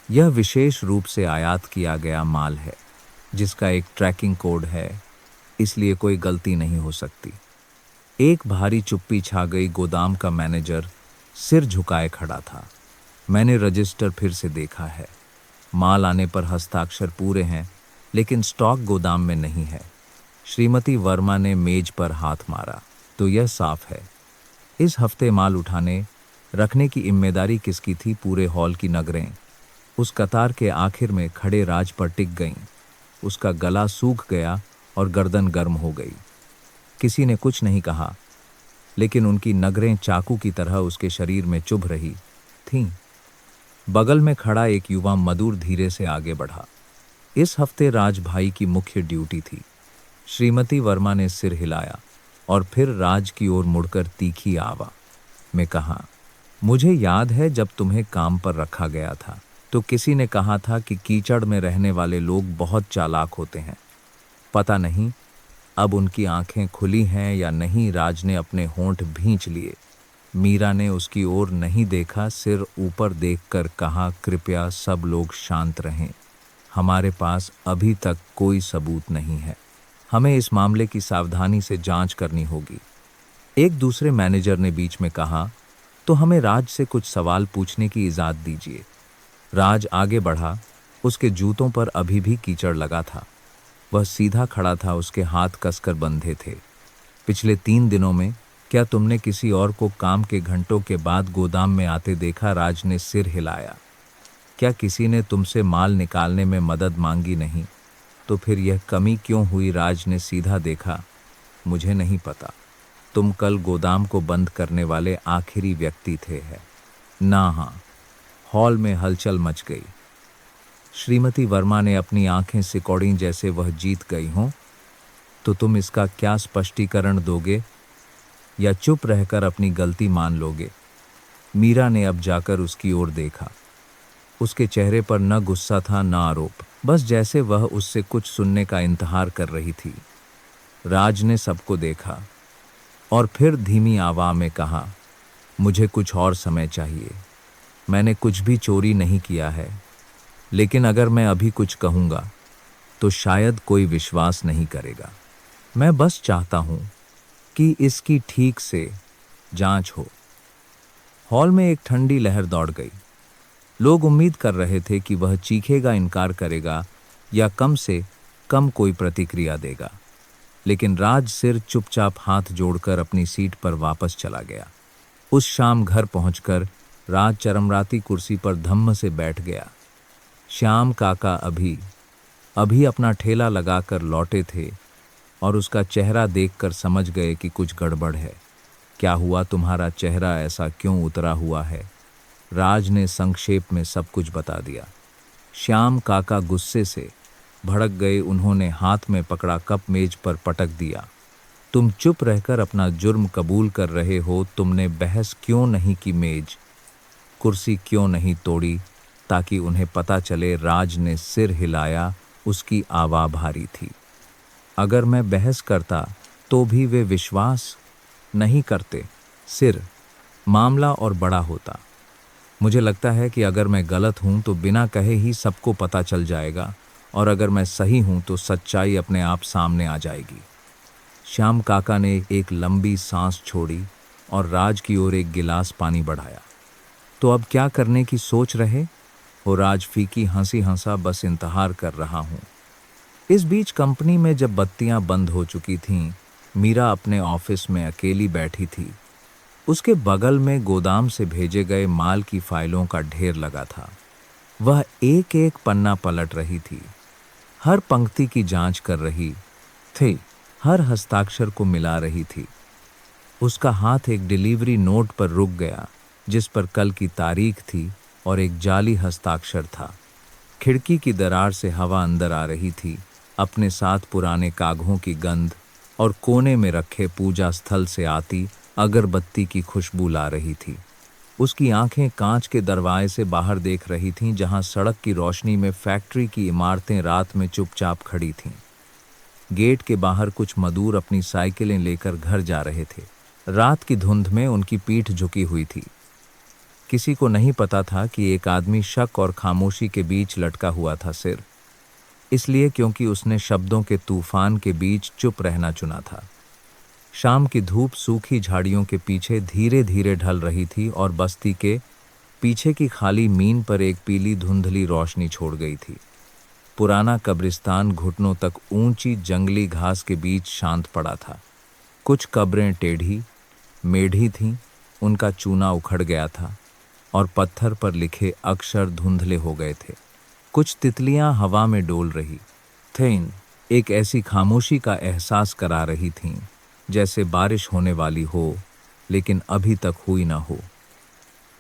यह विशेष रूप से आयात किया गया माल है, जिसका एक ट्रैकिंग कोड है, इसलिए कोई गलती नहीं हो सकती। एक भारी चुप्पी छा गई। गोदाम का मैनेजर सिर झुकाए खड़ा था। मैंने रजिस्टर फिर से देखा है। माल आने पर हस्ताक्षर पूरे हैं, लेकिन स्टॉक गोदाम में नहीं है। श्रीमती वर्मा ने मेज पर हाथ मारा। तो यह साफ है, इस हफ्ते माल उठाने रखने की जिम्मेदारी किसकी थी? पूरे हॉल की नजरें उस कतार के आखिर में खड़े राज पर टिक गईं। उसका गला सूख गया और गर्दन गर्म हो गई। किसी ने कुछ नहीं कहा, लेकिन उनकी नजरें चाकू की तरह उसके शरीर में चुभ रही थीं। बगल में खड़ा एक युवा मजदूर धीरे से आगे बढ़ा। इस हफ्ते राज भाई की मुख्य ड्यूटी थी। श्रीमती वर्मा ने सिर हिलाया और फिर राज की ओर मुड़कर तीखी आवाज में कहा, मुझे याद है जब तुम्हें काम पर रखा गया था तो किसी ने कहा था कि कीचड़ में रहने वाले लोग बहुत चालाक होते हैं। पता नहीं अब उनकी आंखें खुली हैं या नहीं। राज ने अपने होंठ भींच लिए। मीरा ने उसकी ओर नहीं देखा, सिर ऊपर देखकर कहा, कृपया सब लोग शांत रहें। हमारे पास अभी तक कोई सबूत नहीं है। हमें इस मामले की सावधानी से जांच करनी होगी। एक दूसरे मैनेजर ने बीच में कहा, तो हमें राज से कुछ सवाल पूछने की इजाज़त दीजिए। राज आगे बढ़ा। उसके जूतों पर अभी भी कीचड़ लगा था। वह सीधा खड़ा था, उसके हाथ कसकर बंधे थे। पिछले 3 दिनों में क्या तुमने किसी और को काम के घंटों के बाद गोदाम में आते देखा? राज ने सिर हिलाया। क्या किसी ने तुमसे माल निकालने में मदद मांगी? नहीं। तो फिर यह कमी क्यों हुई? राज ने सीधा देखा। मुझे नहीं पता। तुम कल गोदाम को बंद करने वाले आखिरी व्यक्ति थे। है ना? हाँ। हॉल में हलचल मच गई। श्रीमती वर्मा ने अपनी आंखें सिकोड़ी जैसे वह जीत गई हों। तो तुम इसका क्या स्पष्टीकरण दोगे या चुप रहकर अपनी गलती मान लोगे? मीरा ने अब जाकर उसकी ओर देखा। उसके चेहरे पर न गुस्सा था न आरोप, बस जैसे वह उससे कुछ सुनने का इंतजार कर रही थी। राज ने सबको देखा और फिर धीमी आवाज में कहा, मुझे कुछ और समय चाहिए। मैंने कुछ भी चोरी नहीं किया है, लेकिन अगर मैं अभी कुछ कहूँगा तो शायद कोई विश्वास नहीं करेगा। मैं बस चाहता हूँ कि इसकी ठीक से जांच हो। हॉल में एक ठंडी लहर दौड़ गई। लोग उम्मीद कर रहे थे कि वह चीखेगा, इनकार करेगा या कम से कम कोई प्रतिक्रिया देगा, लेकिन राज सिर चुपचाप हाथ जोड़कर अपनी सीट पर वापस चला गया। उस शाम घर पहुंचकर राज चरमराती कुर्सी पर धम्म से बैठ गया। श्याम काका अभी अपना ठेला लगाकर लौटे थे और उसका चेहरा देखकर समझ गए कि कुछ गड़बड़ है। क्या हुआ? तुम्हारा चेहरा ऐसा क्यों उतरा हुआ है? राज ने संक्षेप में सब कुछ बता दिया। श्याम काका गुस्से से भड़क गए। उन्होंने हाथ में पकड़ा कप मेज पर पटक दिया। तुम चुप रहकर अपना जुर्म कबूल कर रहे हो। तुमने बहस क्यों नहीं की? मेज कुर्सी क्यों नहीं तोड़ी ताकि उन्हें पता चले? राज ने सिर हिलाया। उसकी आवाज़ भारी थी। अगर मैं बहस करता तो भी वे विश्वास नहीं करते। सिर मामला और बड़ा होता। मुझे लगता है कि अगर मैं गलत हूं तो बिना कहे ही सबको पता चल जाएगा, और अगर मैं सही हूं तो सच्चाई अपने आप सामने आ जाएगी। श्याम काका ने एक लंबी सांस छोड़ी और राज की ओर एक गिलास पानी बढ़ाया। तो अब क्या करने की सोच रहे हो? राज फीकी हंसी हंसा, बस इंतजार कर रहा हूं। इस बीच कंपनी में जब बत्तियां बंद हो चुकी थीं, मीरा अपने ऑफिस में अकेली बैठी थी। उसके बगल में गोदाम से भेजे गए माल की फाइलों का ढेर लगा था। वह एक एक पन्ना पलट रही थी, हर पंक्ति की जांच कर रही थी, हर हस्ताक्षर को मिला रही थी। उसका हाथ एक डिलीवरी नोट पर रुक गया, जिस पर कल की तारीख थी और एक जाली हस्ताक्षर था। खिड़की की दरार से हवा अंदर आ रही थी, अपने साथ पुराने कागजों की गंध और कोने में रखे पूजा स्थल से आती अगरबत्ती की खुशबू ला रही थी। उसकी आंखें कांच के दरवाजे से बाहर देख रही थीं, जहां सड़क की रोशनी में फैक्ट्री की इमारतें रात में चुपचाप खड़ी थीं। गेट के बाहर कुछ मजदूर अपनी साइकिलें लेकर घर जा रहे थे। रात की धुंध में उनकी पीठ झुकी हुई थी। किसी को नहीं पता था कि एक आदमी शक और खामोशी के बीच लटका हुआ था, सिर इसलिए क्योंकि उसने शब्दों के तूफान के बीच चुप रहना चुना था। शाम की धूप सूखी झाड़ियों के पीछे धीरे धीरे ढल रही थी और बस्ती के पीछे की खाली मीन पर एक पीली धुंधली रोशनी छोड़ गई थी। पुराना कब्रिस्तान घुटनों तक ऊंची जंगली घास के बीच शांत पड़ा था। कुछ कब्रें टेढ़ी मेढ़ी थीं, उनका चूना उखड़ गया था और पत्थर पर लिखे अक्षर धुंधले हो गए थे। कुछ तितलियां हवा में डोल रही थीं, एक ऐसी खामोशी का एहसास करा रही थीं जैसे बारिश होने वाली हो लेकिन अभी तक हुई ना हो।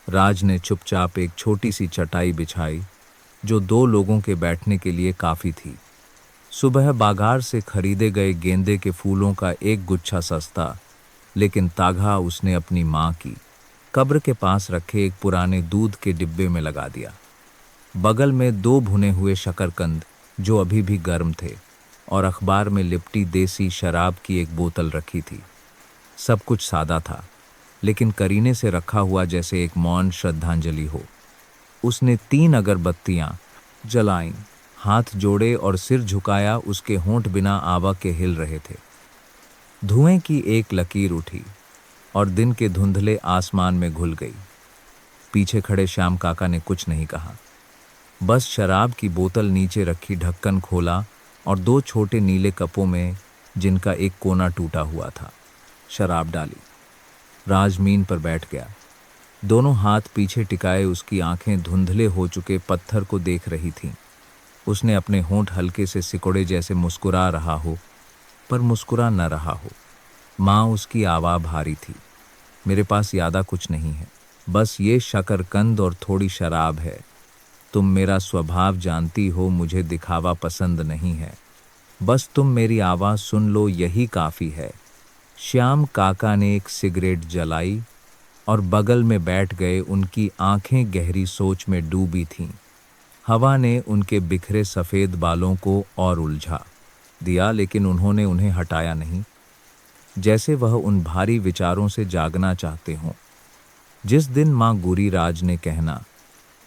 राज ने चुपचाप एक छोटी सी चटाई बिछाई जो 2 लोगों के बैठने के लिए काफी थी। सुबह बाजार से खरीदे गए गेंदे के फूलों का एक गुच्छा सस्ता, लेकिन तागा उसने अपनी माँ की कब्र के पास रखे एक पुराने दूध के डिब्बे में लगा दिया। बगल में 2 भुने हुए शकरकंद जो अभी भी गर्म थे और अखबार में लिपटी देसी शराब की एक बोतल रखी थी। सब कुछ सादा था, लेकिन करीने से रखा हुआ जैसे एक मौन श्रद्धांजलि हो। उसने 3 अगरबत्तियां जलाईं, हाथ जोड़े और सिर झुकाया। उसके होंठ बिना आवा के हिल रहे थे। धुएं की एक लकीर उठी और दिन के धुंधले आसमान में घुल गई। पीछे खड़े श्याम काका ने कुछ नहीं कहा, बस शराब की बोतल नीचे रखी, ढक्कन खोला और 2 छोटे नीले कपों में, जिनका एक कोना टूटा हुआ था, शराब डाली। राज मीन पर बैठ गया, दोनों हाथ पीछे टिकाए। उसकी आंखें धुंधले हो चुके पत्थर को देख रही थीं। उसने अपने होंठ हल्के से सिकुड़े, जैसे मुस्कुरा रहा हो पर मुस्कुरा न रहा हो। माँ उसकी आवाज़ भारी थी, मेरे पास ज़्यादा कुछ नहीं है, बस ये शकरकंद और थोड़ी शराब है। तुम मेरा स्वभाव जानती हो, मुझे दिखावा पसंद नहीं है। बस तुम मेरी आवाज़ सुन लो, यही काफ़ी है। श्याम काका ने एक सिगरेट जलाई और बगल में बैठ गए। उनकी आंखें गहरी सोच में डूबी थीं। हवा ने उनके बिखरे सफ़ेद बालों को और उलझा दिया, लेकिन उन्होंने उन्हें हटाया नहीं, जैसे वह उन भारी विचारों से जागना चाहते हों। जिस दिन माँ गुरी राज ने कहना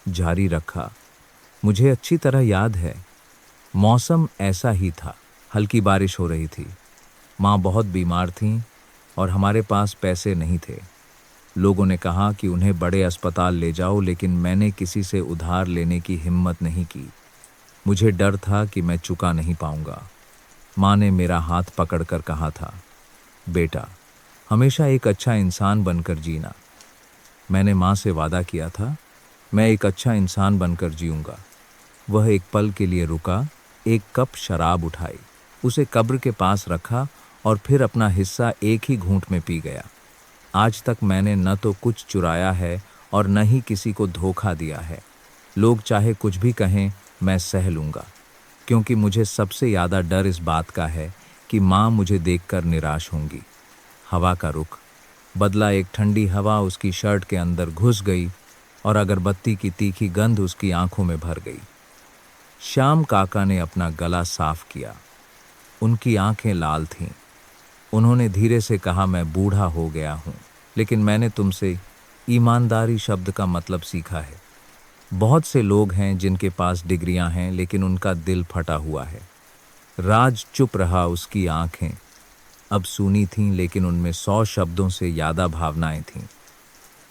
जारी रखा, मुझे अच्छी तरह याद है। मौसम ऐसा ही था, हल्की बारिश हो रही थी। माँ बहुत बीमार थीं और हमारे पास पैसे नहीं थे। लोगों ने कहा कि उन्हें बड़े अस्पताल ले जाओ, लेकिन मैंने किसी से उधार लेने की हिम्मत नहीं की। मुझे डर था कि मैं चुका नहीं पाऊंगा। माँ ने मेरा हाथ पकड़कर कहा था, बेटा, हमेशा एक अच्छा इंसान बनकर जीना। मैंने माँ से वादा किया था, मैं एक अच्छा इंसान बनकर जीऊंगा। वह एक पल के लिए रुका, एक कप शराब उठाई, उसे कब्र के पास रखा और फिर अपना हिस्सा एक ही घूंट में पी गया। आज तक मैंने न तो कुछ चुराया है और न ही किसी को धोखा दिया है। लोग चाहे कुछ भी कहें, मैं सह लूँगा, क्योंकि मुझे सबसे ज़्यादा डर इस बात का है कि माँ मुझे देखकर निराश होंगी। हवा का रुख बदला, एक ठंडी हवा उसकी शर्ट के अंदर घुस गई और अगरबत्ती की तीखी गंध उसकी आंखों में भर गई। श्याम काका ने अपना गला साफ किया, उनकी आंखें लाल थीं। उन्होंने धीरे से कहा, मैं बूढ़ा हो गया हूँ, लेकिन मैंने तुमसे ईमानदारी शब्द का मतलब सीखा है। बहुत से लोग हैं जिनके पास डिग्रियां हैं, लेकिन उनका दिल फटा हुआ है। राज चुप रहा, उसकी आंखें अब सूनी थीं, लेकिन उनमें 100 शब्दों से ज़्यादा भावनाएं थीं।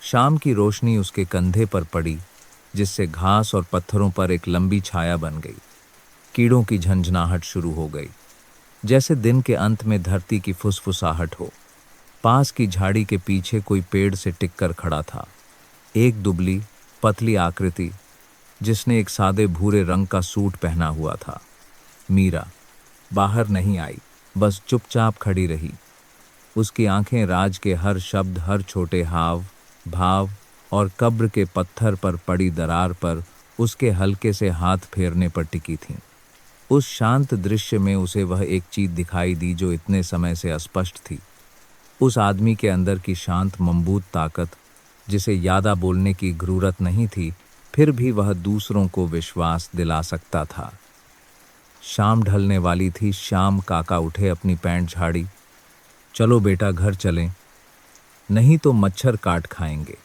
शाम की रोशनी उसके कंधे पर पड़ी, जिससे घास और पत्थरों पर एक लंबी छाया बन गई। कीड़ों की झंझनाहट शुरू हो गई, जैसे दिन के अंत में धरती की फुसफुसाहट हो। पास की झाड़ी के पीछे कोई पेड़ से टिककर खड़ा था, एक दुबली पतली आकृति जिसने एक सादे भूरे रंग का सूट पहना हुआ था। मीरा बाहर नहीं आई, बस चुपचाप खड़ी रही। उसकी आंखें राज के हर शब्द, हर छोटे हाव भाव और कब्र के पत्थर पर पड़ी दरार पर उसके हल्के से हाथ फेरने पर टिकी थीं। उस शांत दृश्य में उसे वह एक चीज दिखाई दी जो इतने समय से अस्पष्ट थी। उस आदमी के अंदर की शांत मजबूत ताकत, जिसे ज़्यादा बोलने की ज़रूरत नहीं थी, फिर भी वह दूसरों को विश्वास दिला सकता था। शाम ढलने वाली थी। श्याम काका उठे, अपनी पैंट झाड़ी। चलो बेटा घर चलें, नहीं तो मच्छर काट खाएंगे।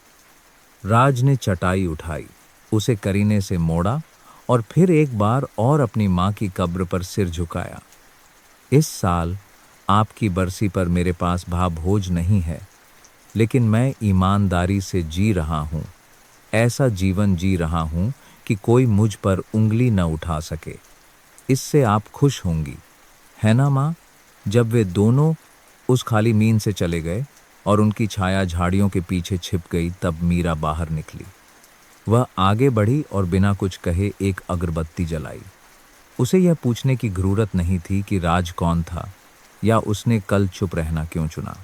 राज ने चटाई उठाई, उसे करीने से मोड़ा और फिर एक बार और अपनी माँ की कब्र पर सिर झुकाया। इस साल आपकी बरसी पर मेरे पास भाव-भोज नहीं है, लेकिन मैं ईमानदारी से जी रहा हूँ। ऐसा जीवन जी रहा हूँ कि कोई मुझ पर उंगली न उठा सके। इससे आप खुश होंगी, है ना माँ? जब वे दोनों उस खाली मीन से चले गए और उनकी छाया झाड़ियों के पीछे छिप गई, तब मीरा बाहर निकली। वह आगे बढ़ी और बिना कुछ कहे एक अगरबत्ती जलाई। उसे यह पूछने की ज़रूरत नहीं थी कि राज कौन था या उसने कल चुप रहना क्यों चुना।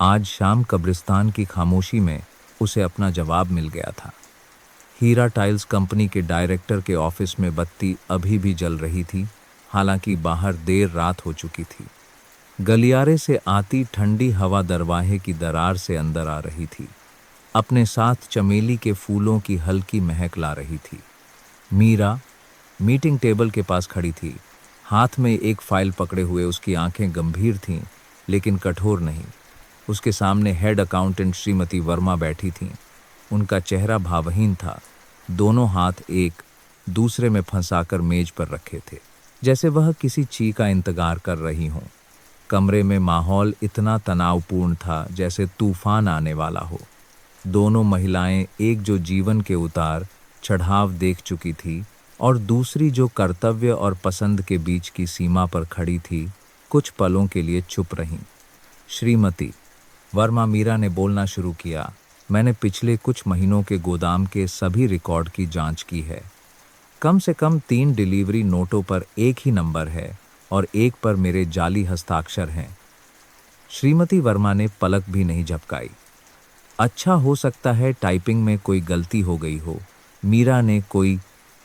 आज शाम कब्रिस्तान की खामोशी में उसे अपना जवाब मिल गया था। हीरा टाइल्स कंपनी के डायरेक्टर के ऑफिस में बत्ती अभी भी जल रही थी, हालांकि बाहर देर रात हो चुकी थी। गलियारे से आती ठंडी हवा दरवाजे की दरार से अंदर आ रही थी, अपने साथ चमेली के फूलों की हल्की महक ला रही थी। मीरा मीटिंग टेबल के पास खड़ी थी, हाथ में एक फाइल पकड़े हुए। उसकी आंखें गंभीर थीं, लेकिन कठोर नहीं। उसके सामने हेड अकाउंटेंट श्रीमती वर्मा बैठी थीं। उनका चेहरा भावहीन था, दोनों हाथ एक दूसरे में फंसाकर मेज पर रखे थे, जैसे वह किसी चीज का इंतजार कर रही हों। कमरे में माहौल इतना तनावपूर्ण था जैसे तूफान आने वाला हो। दोनों महिलाएं, एक जो जीवन के उतार चढ़ाव देख चुकी थी और दूसरी जो कर्तव्य और पसंद के बीच की सीमा पर खड़ी थी, कुछ पलों के लिए चुप रहीं। श्रीमती वर्मा, मीरा ने बोलना शुरू किया, मैंने पिछले कुछ महीनों के गोदाम के सभी रिकॉर्ड की जांच की है। कम से कम 3 डिलीवरी नोटों पर एक ही नंबर है और एक पर मेरे जाली हस्ताक्षर हैं। श्रीमती वर्मा ने पलक भी नहीं झपकाई। अच्छा, हो सकता है टाइपिंग में कोई गलती हो गई हो। मीरा ने कोई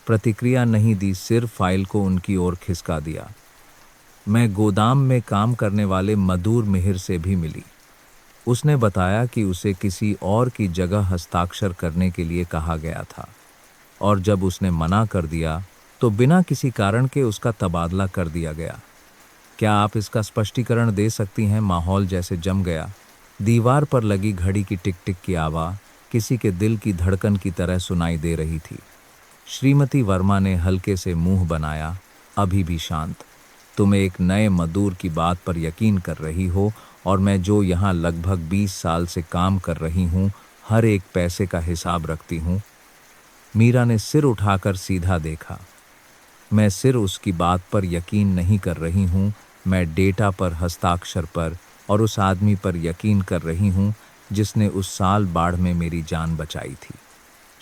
प्रतिक्रिया नहीं दी, सिर्फ फाइल को उनकी ओर खिसका दिया। मैं गोदाम में काम करने वाले मधुर मिहिर से भी मिली। उसने बताया कि उसे किसी और की जगह हस्ताक्षर करने के लिए कहा गया था और जब उसने मना कर दिया तो बिना किसी कारण के उसका तबादला कर दिया गया। क्या आप इसका स्पष्टीकरण दे सकती हैं? माहौल जैसे जम गया। दीवार पर लगी घड़ी की टिक टिक की आवाज़ किसी के दिल की धड़कन की तरह सुनाई दे रही थी। श्रीमती वर्मा ने हल्के से मुंह बनाया, अभी भी शांत। तुम एक नए मजदूर की बात पर यकीन कर रही हो और मैं जो यहाँ लगभग 20 साल से काम कर रही हूँ, हर एक पैसे का हिसाब रखती हूँ। मीरा ने सिर उठाकर सीधा देखा। मैं सिर्फ उसकी बात पर यकीन नहीं कर रही हूँ, मैं डेटा पर, हस्ताक्षर पर और उस आदमी पर यकीन कर रही हूँ जिसने उस साल बाढ़ में मेरी जान बचाई थी।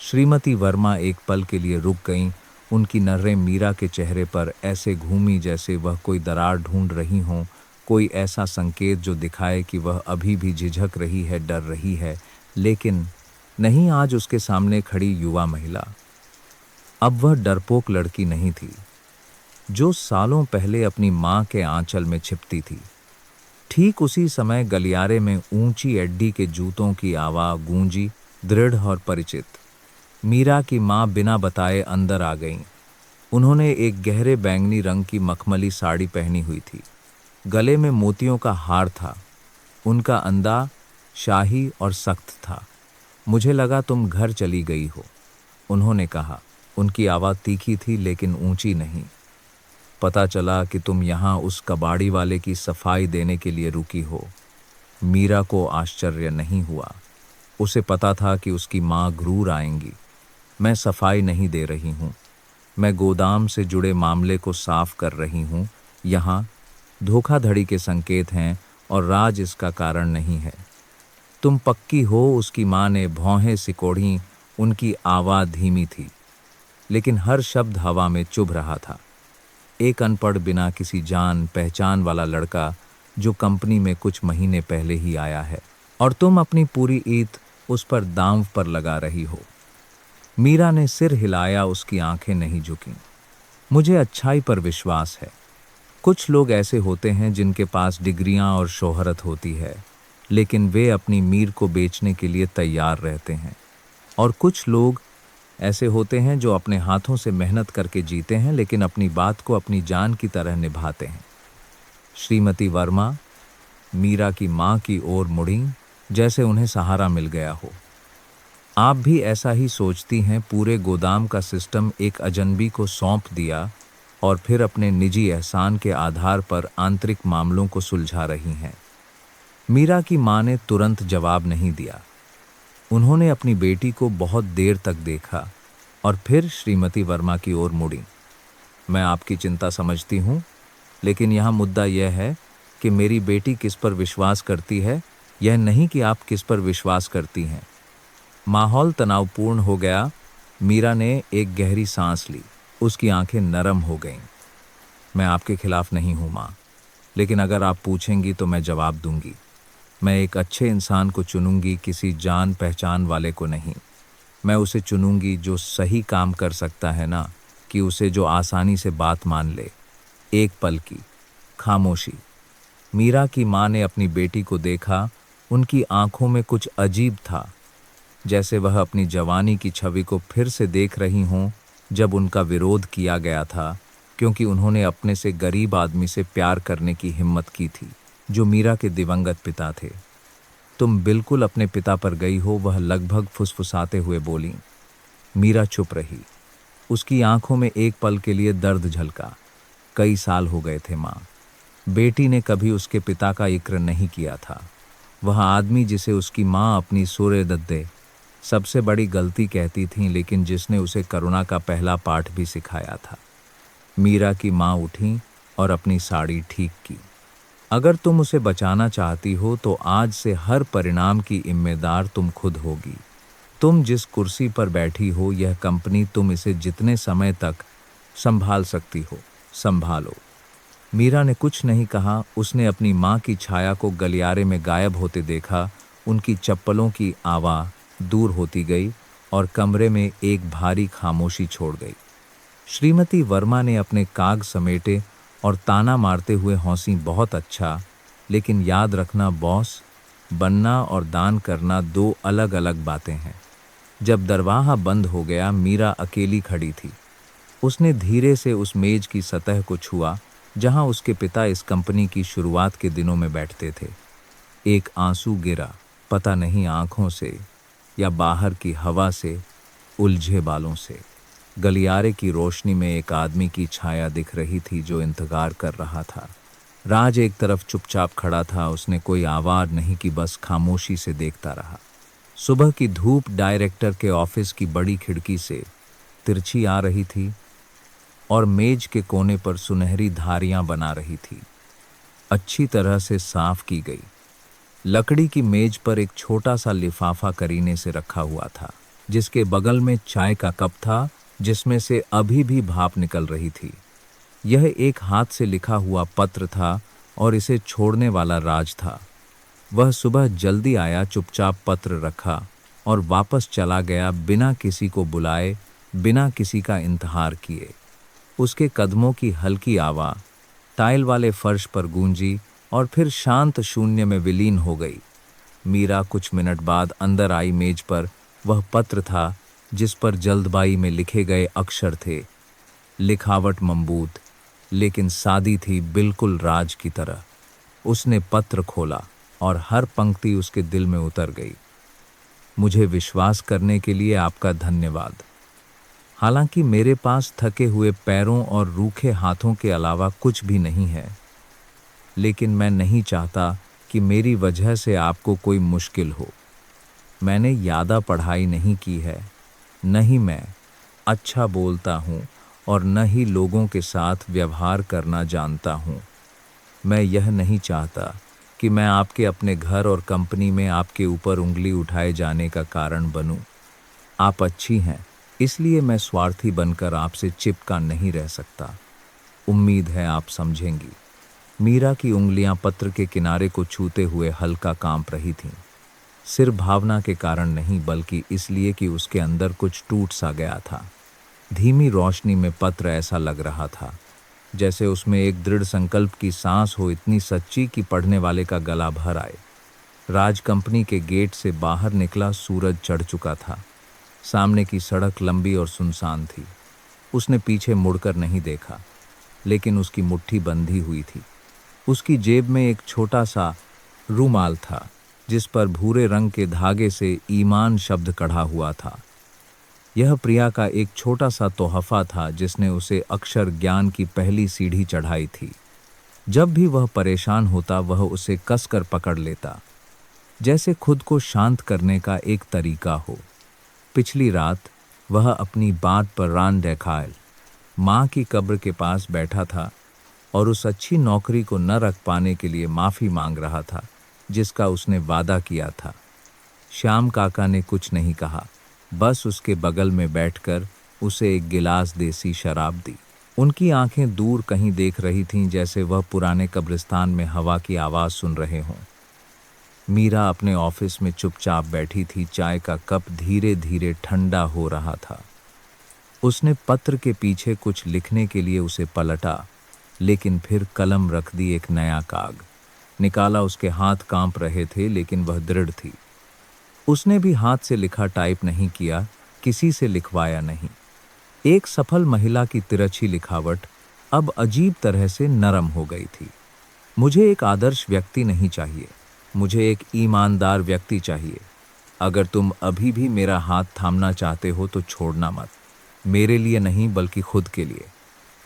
श्रीमती वर्मा एक पल के लिए रुक गईं। उनकी नज़रें मीरा के चेहरे पर ऐसे घूमी जैसे वह कोई दरार ढूंढ रही हों, कोई ऐसा संकेत जो दिखाए कि वह अभी भी झिझक रही है, डर रही है। लेकिन नहीं, आज उसके सामने खड़ी युवा महिला अब वह डरपोक लड़की नहीं थी जो सालों पहले अपनी माँ के आंचल में छिपती थी। ठीक उसी समय गलियारे में ऊंची एड्डी के जूतों की आवाज़ गूंजी, दृढ़ और परिचित। मीरा की माँ बिना बताए अंदर आ गईं। उन्होंने एक गहरे बैंगनी रंग की मखमली साड़ी पहनी हुई थी, गले में मोतियों का हार था। उनका अंदाज शाही और सख्त था। मुझे लगा तुम घर चली गई हो, उन्होंने कहा। उनकी आवाज़ तीखी थी लेकिन ऊंची नहीं। पता चला कि तुम यहाँ उस कबाड़ी वाले की सफाई देने के लिए रुकी हो। मीरा को आश्चर्य नहीं हुआ। उसे पता था कि उसकी माँ जरूर आएंगी। मैं सफाई नहीं दे रही हूँ, मैं गोदाम से जुड़े मामले को साफ कर रही हूँ। यहाँ धोखाधड़ी के संकेत हैं और राज इसका कारण नहीं है। तुम पक्की हो? उसकी माँ ने भौहें सिकोड़ी। उनकी आवाज़ धीमी थी लेकिन हर शब्द हवा में चुभ रहा था। एक अनपढ़, बिना किसी जान पहचान वाला लड़का जो कंपनी में कुछ महीने पहले ही आया है और तुम अपनी पूरी ईद उस पर दांव पर लगा रही हो। मीरा ने सिर हिलाया, उसकी आंखें नहीं झुकीं। मुझे अच्छाई पर विश्वास है। कुछ लोग ऐसे होते हैं जिनके पास डिग्रियां और शोहरत होती है, लेकिन वे अपनी मीर को बेचने के लिए तैयार रहते हैं। और कुछ लोग ऐसे होते हैं जो अपने हाथों से मेहनत करके जीते हैं, लेकिन अपनी बात को अपनी जान की तरह निभाते हैं। श्रीमती वर्मा मीरा की मां की ओर मुड़ी, जैसे उन्हें सहारा मिल गया हो। आप भी ऐसा ही सोचती हैं? पूरे गोदाम का सिस्टम एक अजनबी को सौंप दिया और फिर अपने निजी एहसान के आधार पर आंतरिक मामलों को सुलझा रही हैं। मीरा की मां ने तुरंत जवाब नहीं दिया। उन्होंने अपनी बेटी को बहुत देर तक देखा और फिर श्रीमती वर्मा की ओर मुड़ी। मैं आपकी चिंता समझती हूँ, लेकिन यहाँ मुद्दा यह है कि मेरी बेटी किस पर विश्वास करती है, यह नहीं कि आप किस पर विश्वास करती हैं। माहौल तनावपूर्ण हो गया। मीरा ने एक गहरी सांस ली। उसकी आंखें नरम हो गईं। मैं आपके खिलाफ नहीं हूँ माँ, लेकिन अगर आप पूछेंगी तो मैं जवाब दूंगी। मैं एक अच्छे इंसान को चुनूंगी, किसी जान पहचान वाले को नहीं। मैं उसे चुनूंगी जो सही काम कर सकता है, ना कि उसे जो आसानी से बात मान ले। एक पल की खामोशी। मीरा की माँ ने अपनी बेटी को देखा। उनकी आंखों में कुछ अजीब था, जैसे वह अपनी जवानी की छवि को फिर से देख रही हों, जब उनका विरोध किया गया था क्योंकि उन्होंने अपने से गरीब आदमी से प्यार करने की हिम्मत की थी, जो मीरा के दिवंगत पिता थे। तुम बिल्कुल अपने पिता पर गई हो, वह लगभग फुसफुसाते हुए बोली। मीरा चुप रही। उसकी आंखों में एक पल के लिए दर्द झलका। कई साल हो गए थे माँ। बेटी ने कभी उसके पिता का जिक्र नहीं किया था। वह आदमी जिसे उसकी माँ अपनी सूर्यदत्ते सबसे बड़ी गलती कहती थी, लेकिन जिसने उसे करुणा का पहला पाठ भी सिखाया था। मीरा की माँ उठी और अपनी साड़ी ठीक की। अगर तुम उसे बचाना चाहती हो तो आज से हर परिणाम की जिम्मेदार तुम खुद होगी। तुम जिस कुर्सी पर बैठी हो, यह कंपनी, तुम इसे जितने समय तक संभाल सकती हो संभालो। मीरा ने कुछ नहीं कहा। उसने अपनी माँ की छाया को गलियारे में गायब होते देखा। उनकी चप्पलों की आवाज़ दूर होती गई और कमरे में एक भारी खामोशी छोड़ गई। श्रीमती वर्मा ने अपने काग समेटे और ताना मारते हुए हंसी। बहुत अच्छा, लेकिन याद रखना बॉस, बनना और दान करना दो अलग अलग बातें हैं। जब दरवाज़ा बंद हो गया, मीरा अकेली खड़ी थी। उसने धीरे से उस मेज की सतह को छुआ जहां उसके पिता इस कंपनी की शुरुआत के दिनों में बैठते थे। एक आंसू गिरा, पता नहीं आंखों से या बाहर की हवा से, उलझे बालों से। गलियारे की रोशनी में एक आदमी की छाया दिख रही थी जो इंतजार कर रहा था। राज एक तरफ चुपचाप खड़ा था। उसने कोई आवाज नहीं की, बस खामोशी से देखता रहा। सुबह की धूप डायरेक्टर के ऑफिस की बड़ी खिड़की से तिरछी आ रही थी और मेज के कोने पर सुनहरी धारियां बना रही थी, अच्छी तरह से साफ की गई। लकड़ी की मेज पर एक छोटा सा लिफाफा करीने से रखा हुआ था, जिसके बगल में चाय का कप था जिसमें से अभी भी भाप निकल रही थी। यह एक हाथ से लिखा हुआ पत्र था और इसे छोड़ने वाला राज था। वह सुबह जल्दी आया, चुपचाप पत्र रखा और वापस चला गया, बिना किसी को बुलाए, बिना किसी का इंतजार किए। उसके कदमों की हल्की आवाज़ टाइल वाले फर्श पर गूंजी और फिर शांत शून्य में विलीन हो गई। मीरा कुछ मिनट बाद अंदर आई। मेज पर वह पत्र था जिस पर जल्दबाई में लिखे गए अक्षर थे। लिखावट मजबूत लेकिन सादी थी, बिल्कुल राज की तरह। उसने पत्र खोला और हर पंक्ति उसके दिल में उतर गई। मुझे विश्वास करने के लिए आपका धन्यवाद। हालांकि मेरे पास थके हुए पैरों और रूखे हाथों के अलावा कुछ भी नहीं है, लेकिन मैं नहीं चाहता कि मेरी वजह से आपको कोई मुश्किल हो। मैंने ज़्यादा पढ़ाई नहीं की है, न ही मैं अच्छा बोलता हूँ और न ही लोगों के साथ व्यवहार करना जानता हूँ। मैं यह नहीं चाहता कि मैं आपके अपने घर और कंपनी में आपके ऊपर उंगली उठाए जाने का कारण बनूं। आप अच्छी हैं, इसलिए मैं स्वार्थी बनकर आपसे चिपका नहीं रह सकता। उम्मीद है आप समझेंगी। मीरा की उंगलियां पत्र के किनारे को छूते हुए हल्का कांप रही थीं। सिर्फ भावना के कारण नहीं, बल्कि इसलिए कि उसके अंदर कुछ टूट सा गया था। धीमी रोशनी में पत्र ऐसा लग रहा था जैसे उसमें एक दृढ़ संकल्प की सांस हो, इतनी सच्ची कि पढ़ने वाले का गला भर आए। राज कंपनी के गेट से बाहर निकला, सूरज चढ़ चुका था। सामने की सड़क लंबी और सुनसान थी। उसने पीछे मुड़कर नहीं देखा, लेकिन उसकी मुट्ठी बंधी हुई थी। उसकी जेब में एक छोटा सा रूमाल था, जिस पर भूरे रंग के धागे से ईमान शब्द कढ़ा हुआ था। यह प्रिया का एक छोटा सा तोहफा था, जिसने उसे अक्षर ज्ञान की पहली सीढ़ी चढ़ाई थी। जब भी वह परेशान होता, वह उसे कसकर पकड़ लेता, जैसे खुद को शांत करने का एक तरीका हो। पिछली रात वह अपनी बात पर रान डेखायल माँ की कब्र के पास बैठा था और उस अच्छी नौकरी को न रख पाने के लिए माफ़ी मांग रहा था, जिसका उसने वादा किया था। श्याम काका ने कुछ नहीं कहा, बस उसके बगल में बैठकर उसे एक गिलास देसी शराब दी। उनकी आंखें दूर कहीं देख रही थीं, जैसे वह पुराने कब्रिस्तान में हवा की आवाज़ सुन रहे हों। मीरा अपने ऑफिस में चुपचाप बैठी थी। चाय का कप धीरे धीरे ठंडा हो रहा था। उसने पत्र के पीछे कुछ लिखने के लिए उसे पलटा, लेकिन फिर कलम रख दी। एक नया काग निकाला। उसके हाथ कांप रहे थे, लेकिन वह दृढ़ थी। उसने भी हाथ से लिखा टाइप नहीं किया, किसी से लिखवाया नहीं। एक सफल महिला की तिरछी लिखावट अब अजीब तरह से नरम हो गई थी। मुझे एक आदर्श व्यक्ति नहीं चाहिए, मुझे एक ईमानदार व्यक्ति चाहिए। अगर तुम अभी भी मेरा हाथ थामना चाहते हो तो छोड़ना मत, मेरे लिए नहीं बल्कि खुद के लिए।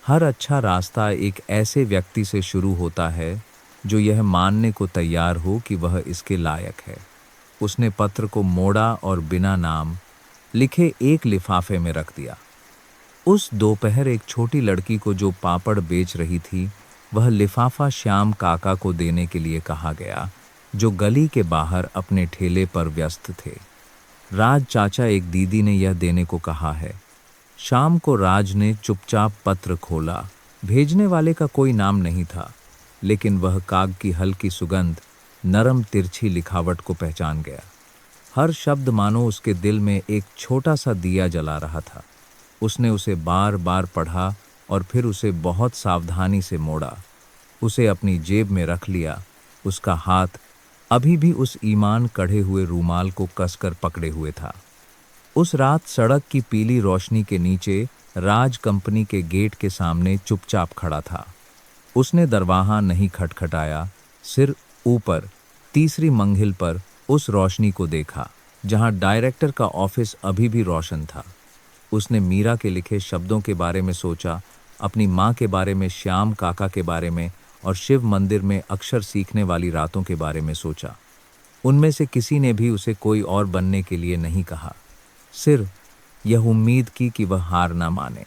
हर अच्छा रास्ता एक ऐसे व्यक्ति से शुरू होता है जो यह मानने को तैयार हो कि वह इसके लायक है। उसने पत्र को मोड़ा और बिना नाम लिखे एक लिफाफे में रख दिया। उस दोपहर एक छोटी लड़की को जो पापड़ बेच रही थी, वह लिफाफा श्याम काका को देने के लिए कहा गया, जो गली के बाहर अपने ठेले पर व्यस्त थे। राज चाचा, एक दीदी ने यह देने को कहा है। शाम को राज ने चुपचाप पत्र खोला। भेजने वाले का कोई नाम नहीं था, लेकिन वह काग की हल्की सुगंध, नरम तिरछी लिखावट को पहचान गया। हर शब्द मानो उसके दिल में एक छोटा सा दिया जला रहा था। उसने उसे बार बार पढ़ा और फिर उसे बहुत सावधानी से मोड़ा। उसे अपनी जेब में रख लिया। उसका हाथ अभी भी उस ईमान कढ़े हुए रूमाल को कसकर पकड़े हुए था। उस रात सड़क की पीली रोशनी के नीचे राज कंपनी के गेट के सामने चुपचाप खड़ा था। उसने दरवाजा नहीं खटखटाया, सिर ऊपर तीसरी मंजिल पर उस रोशनी को देखा जहां डायरेक्टर का ऑफिस अभी भी रोशन था। उसने मीरा के लिखे शब्दों के बारे में सोचा, अपनी माँ के बारे में, श्याम काका के बारे में और शिव मंदिर में अक्षर सीखने वाली रातों के बारे में सोचा। उनमें से किसी ने भी उसे कोई और बनने के लिए नहीं कहा, सिर्फ यह उम्मीद की कि वह हार ना माने।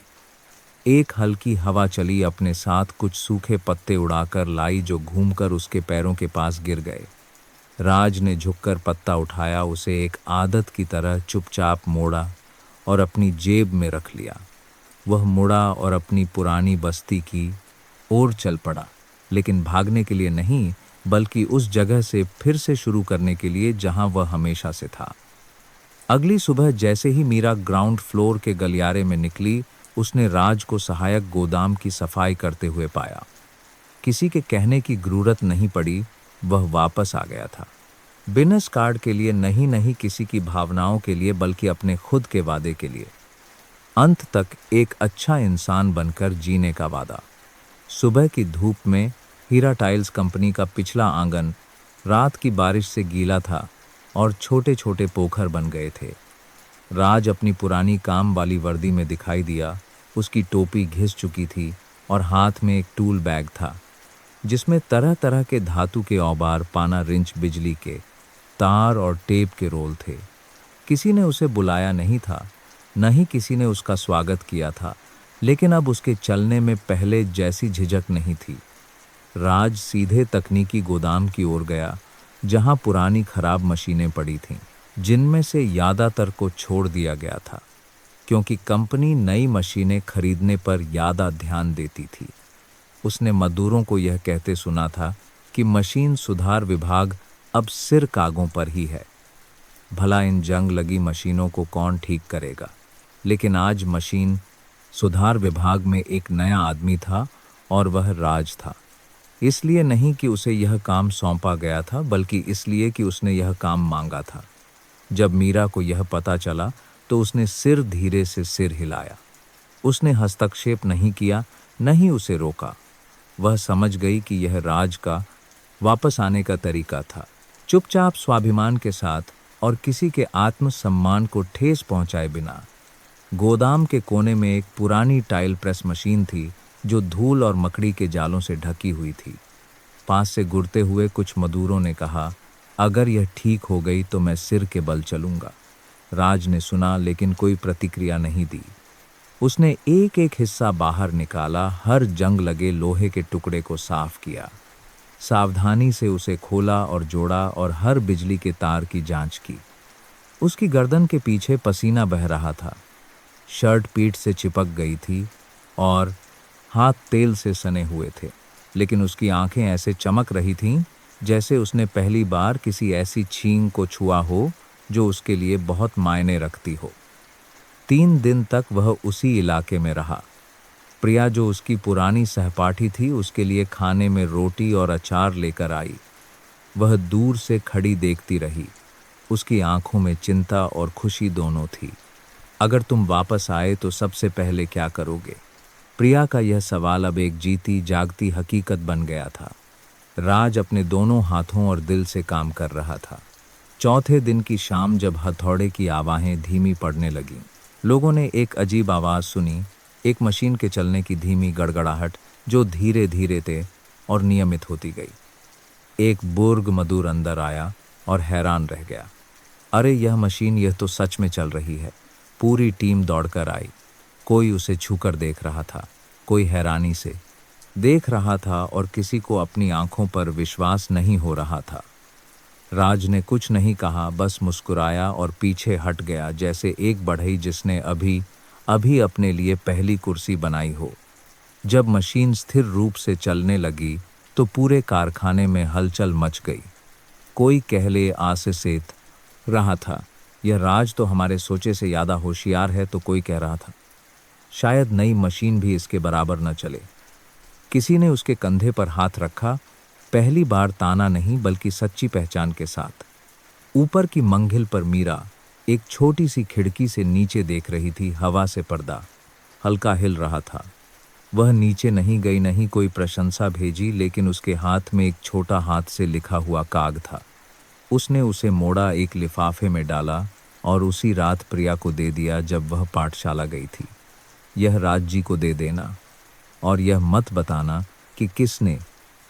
एक हल्की हवा चली, अपने साथ कुछ सूखे पत्ते उड़ाकर लाई जो घूमकर उसके पैरों के पास गिर गए। राज ने झुककर पत्ता उठाया, उसे एक आदत की तरह चुपचाप मोड़ा और अपनी जेब में रख लिया। वह मुड़ा और अपनी पुरानी बस्ती की ओर चल पड़ा, लेकिन भागने के लिए नहीं, बल्कि उस जगह से फिर से शुरू करने के लिए जहां वह हमेशा से था। अगली सुबह जैसे ही मीरा ग्राउंड फ्लोर के गलियारे में निकली, उसने राज को सहायक गोदाम की सफाई करते हुए पाया। किसी के कहने की जरूरत नहीं पड़ी, वह वापस आ गया था। बिजनेस कार्ड के लिए नहीं, किसी की भावनाओं के लिए, बल्कि अपने खुद के वादे के लिए। अंत तक एक अच्छा इंसान बनकर जीने का वादा। सुबह की धूप में हीरा टाइल्स कंपनी का पिछला आंगन रात की बारिश से गीला था और छोटे छोटे पोखर बन गए थे। राज अपनी पुरानी काम वाली वर्दी में दिखाई दिया। उसकी टोपी घिस चुकी थी और हाथ में एक टूल बैग था, जिसमें तरह तरह के धातु के औजार, पाना, रिंच, बिजली के तार और टेप के रोल थे। किसी ने उसे बुलाया नहीं था, न ही किसी ने उसका स्वागत किया था, लेकिन अब उसके चलने में पहले जैसी झिझक नहीं थी। राज सीधे तकनीकी गोदाम की ओर गया, जहां पुरानी खराब मशीनें पड़ी थीं, जिनमें से ज्यादातर को छोड़ दिया गया था, क्योंकि कंपनी नई मशीनें खरीदने पर ज्यादा ध्यान देती थी। उसने मजदूरों को यह कहते सुना था कि मशीन सुधार विभाग अब सिर कागों पर ही है। भला इन जंग लगी मशीनों को कौन ठीक करेगा? लेकिन आज मशीन सुधार विभाग में एक नया आदमी था और वह राज था। इसलिए नहीं कि उसे यह काम सौंपा गया था, बल्कि इसलिए कि उसने यह काम मांगा था। जब मीरा को यह पता चला तो उसने सिर धीरे से सिर हिलाया। उसने हस्तक्षेप नहीं किया, न ही उसे रोका। वह समझ गई कि यह राज का वापस आने का तरीका था। चुपचाप, स्वाभिमान के साथ और किसी के आत्मसम्मान को ठेस पहुंचाए बिना। गोदाम के कोने में एक पुरानी टाइल प्रेस मशीन थी जो धूल और मकड़ी के जालों से ढकी हुई थी। पास से गुड़ते हुए कुछ मजदूरों ने कहा, अगर यह ठीक हो गई तो मैं सिर के बल चलूंगा। राज ने सुना लेकिन कोई प्रतिक्रिया नहीं दी। उसने एक एक हिस्सा बाहर निकाला, हर जंग लगे लोहे के टुकड़े को साफ किया। सावधानी से उसे खोला और जोड़ा और हर बिजली के तार की जांच की। उसकी गर्दन के पीछे पसीना बह रहा था, शर्ट पीठ से चिपक गई थी और हाथ तेल से सने हुए थे, लेकिन उसकी आंखें ऐसे चमक रही थीं जैसे उसने पहली बार किसी ऐसी छींक को छुआ हो जो उसके लिए बहुत मायने रखती हो। 3 दिन तक वह उसी इलाके में रहा। प्रिया, जो उसकी पुरानी सहपाठी थी, उसके लिए खाने में रोटी और अचार लेकर आई। वह दूर से खड़ी देखती रही। उसकी आंखों में चिंता और खुशी दोनों थी। अगर तुम वापस आए तो सबसे पहले क्या करोगे? प्रिया का यह सवाल अब एक जीती जागती हकीकत बन गया था। राज अपने दोनों हाथों और दिल से काम कर रहा था। चौथे दिन की शाम जब हथौड़े की आवाज़ें धीमी पड़ने लगीं, लोगों ने एक अजीब आवाज़ सुनी, एक मशीन के चलने की धीमी गड़गड़ाहट जो धीरे धीरे थे और नियमित होती गई। एक बुर्ग मजदूर अंदर आया और हैरान रह गया। अरे यह मशीन, यह तो सच में चल रही है। पूरी टीम दौड़कर आई। कोई उसे छूकर देख रहा था, कोई हैरानी से देख रहा था और किसी को अपनी आंखों पर विश्वास नहीं हो रहा था। राज ने कुछ नहीं कहा, बस मुस्कुराया और पीछे हट गया, जैसे एक बढ़ई जिसने अभी अभी अपने लिए पहली कुर्सी बनाई हो। जब मशीन स्थिर रूप से चलने लगी तो पूरे कारखाने में हलचल मच गई। कोई कहले आसेसेत रहा था, यह राज तो हमारे सोचे से ज़्यादा होशियार है, तो कोई कह रहा था शायद नई मशीन भी इसके बराबर न चले। किसी ने उसके कंधे पर हाथ रखा, पहली बार ताना नहीं बल्कि सच्ची पहचान के साथ। ऊपर की मंजिल पर मीरा एक छोटी सी खिड़की से नीचे देख रही थी। हवा से पर्दा हल्का हिल रहा था। वह नीचे नहीं गई, नहीं कोई प्रशंसा भेजी, लेकिन उसके हाथ में एक छोटा हाथ से लिखा हुआ कागज था। उसने उसे मोड़ा, एक लिफाफे में डाला और उसी रात प्रिया को दे दिया जब वह पाठशाला गई थी। यह राज जी को दे देना और यह मत बताना कि किसने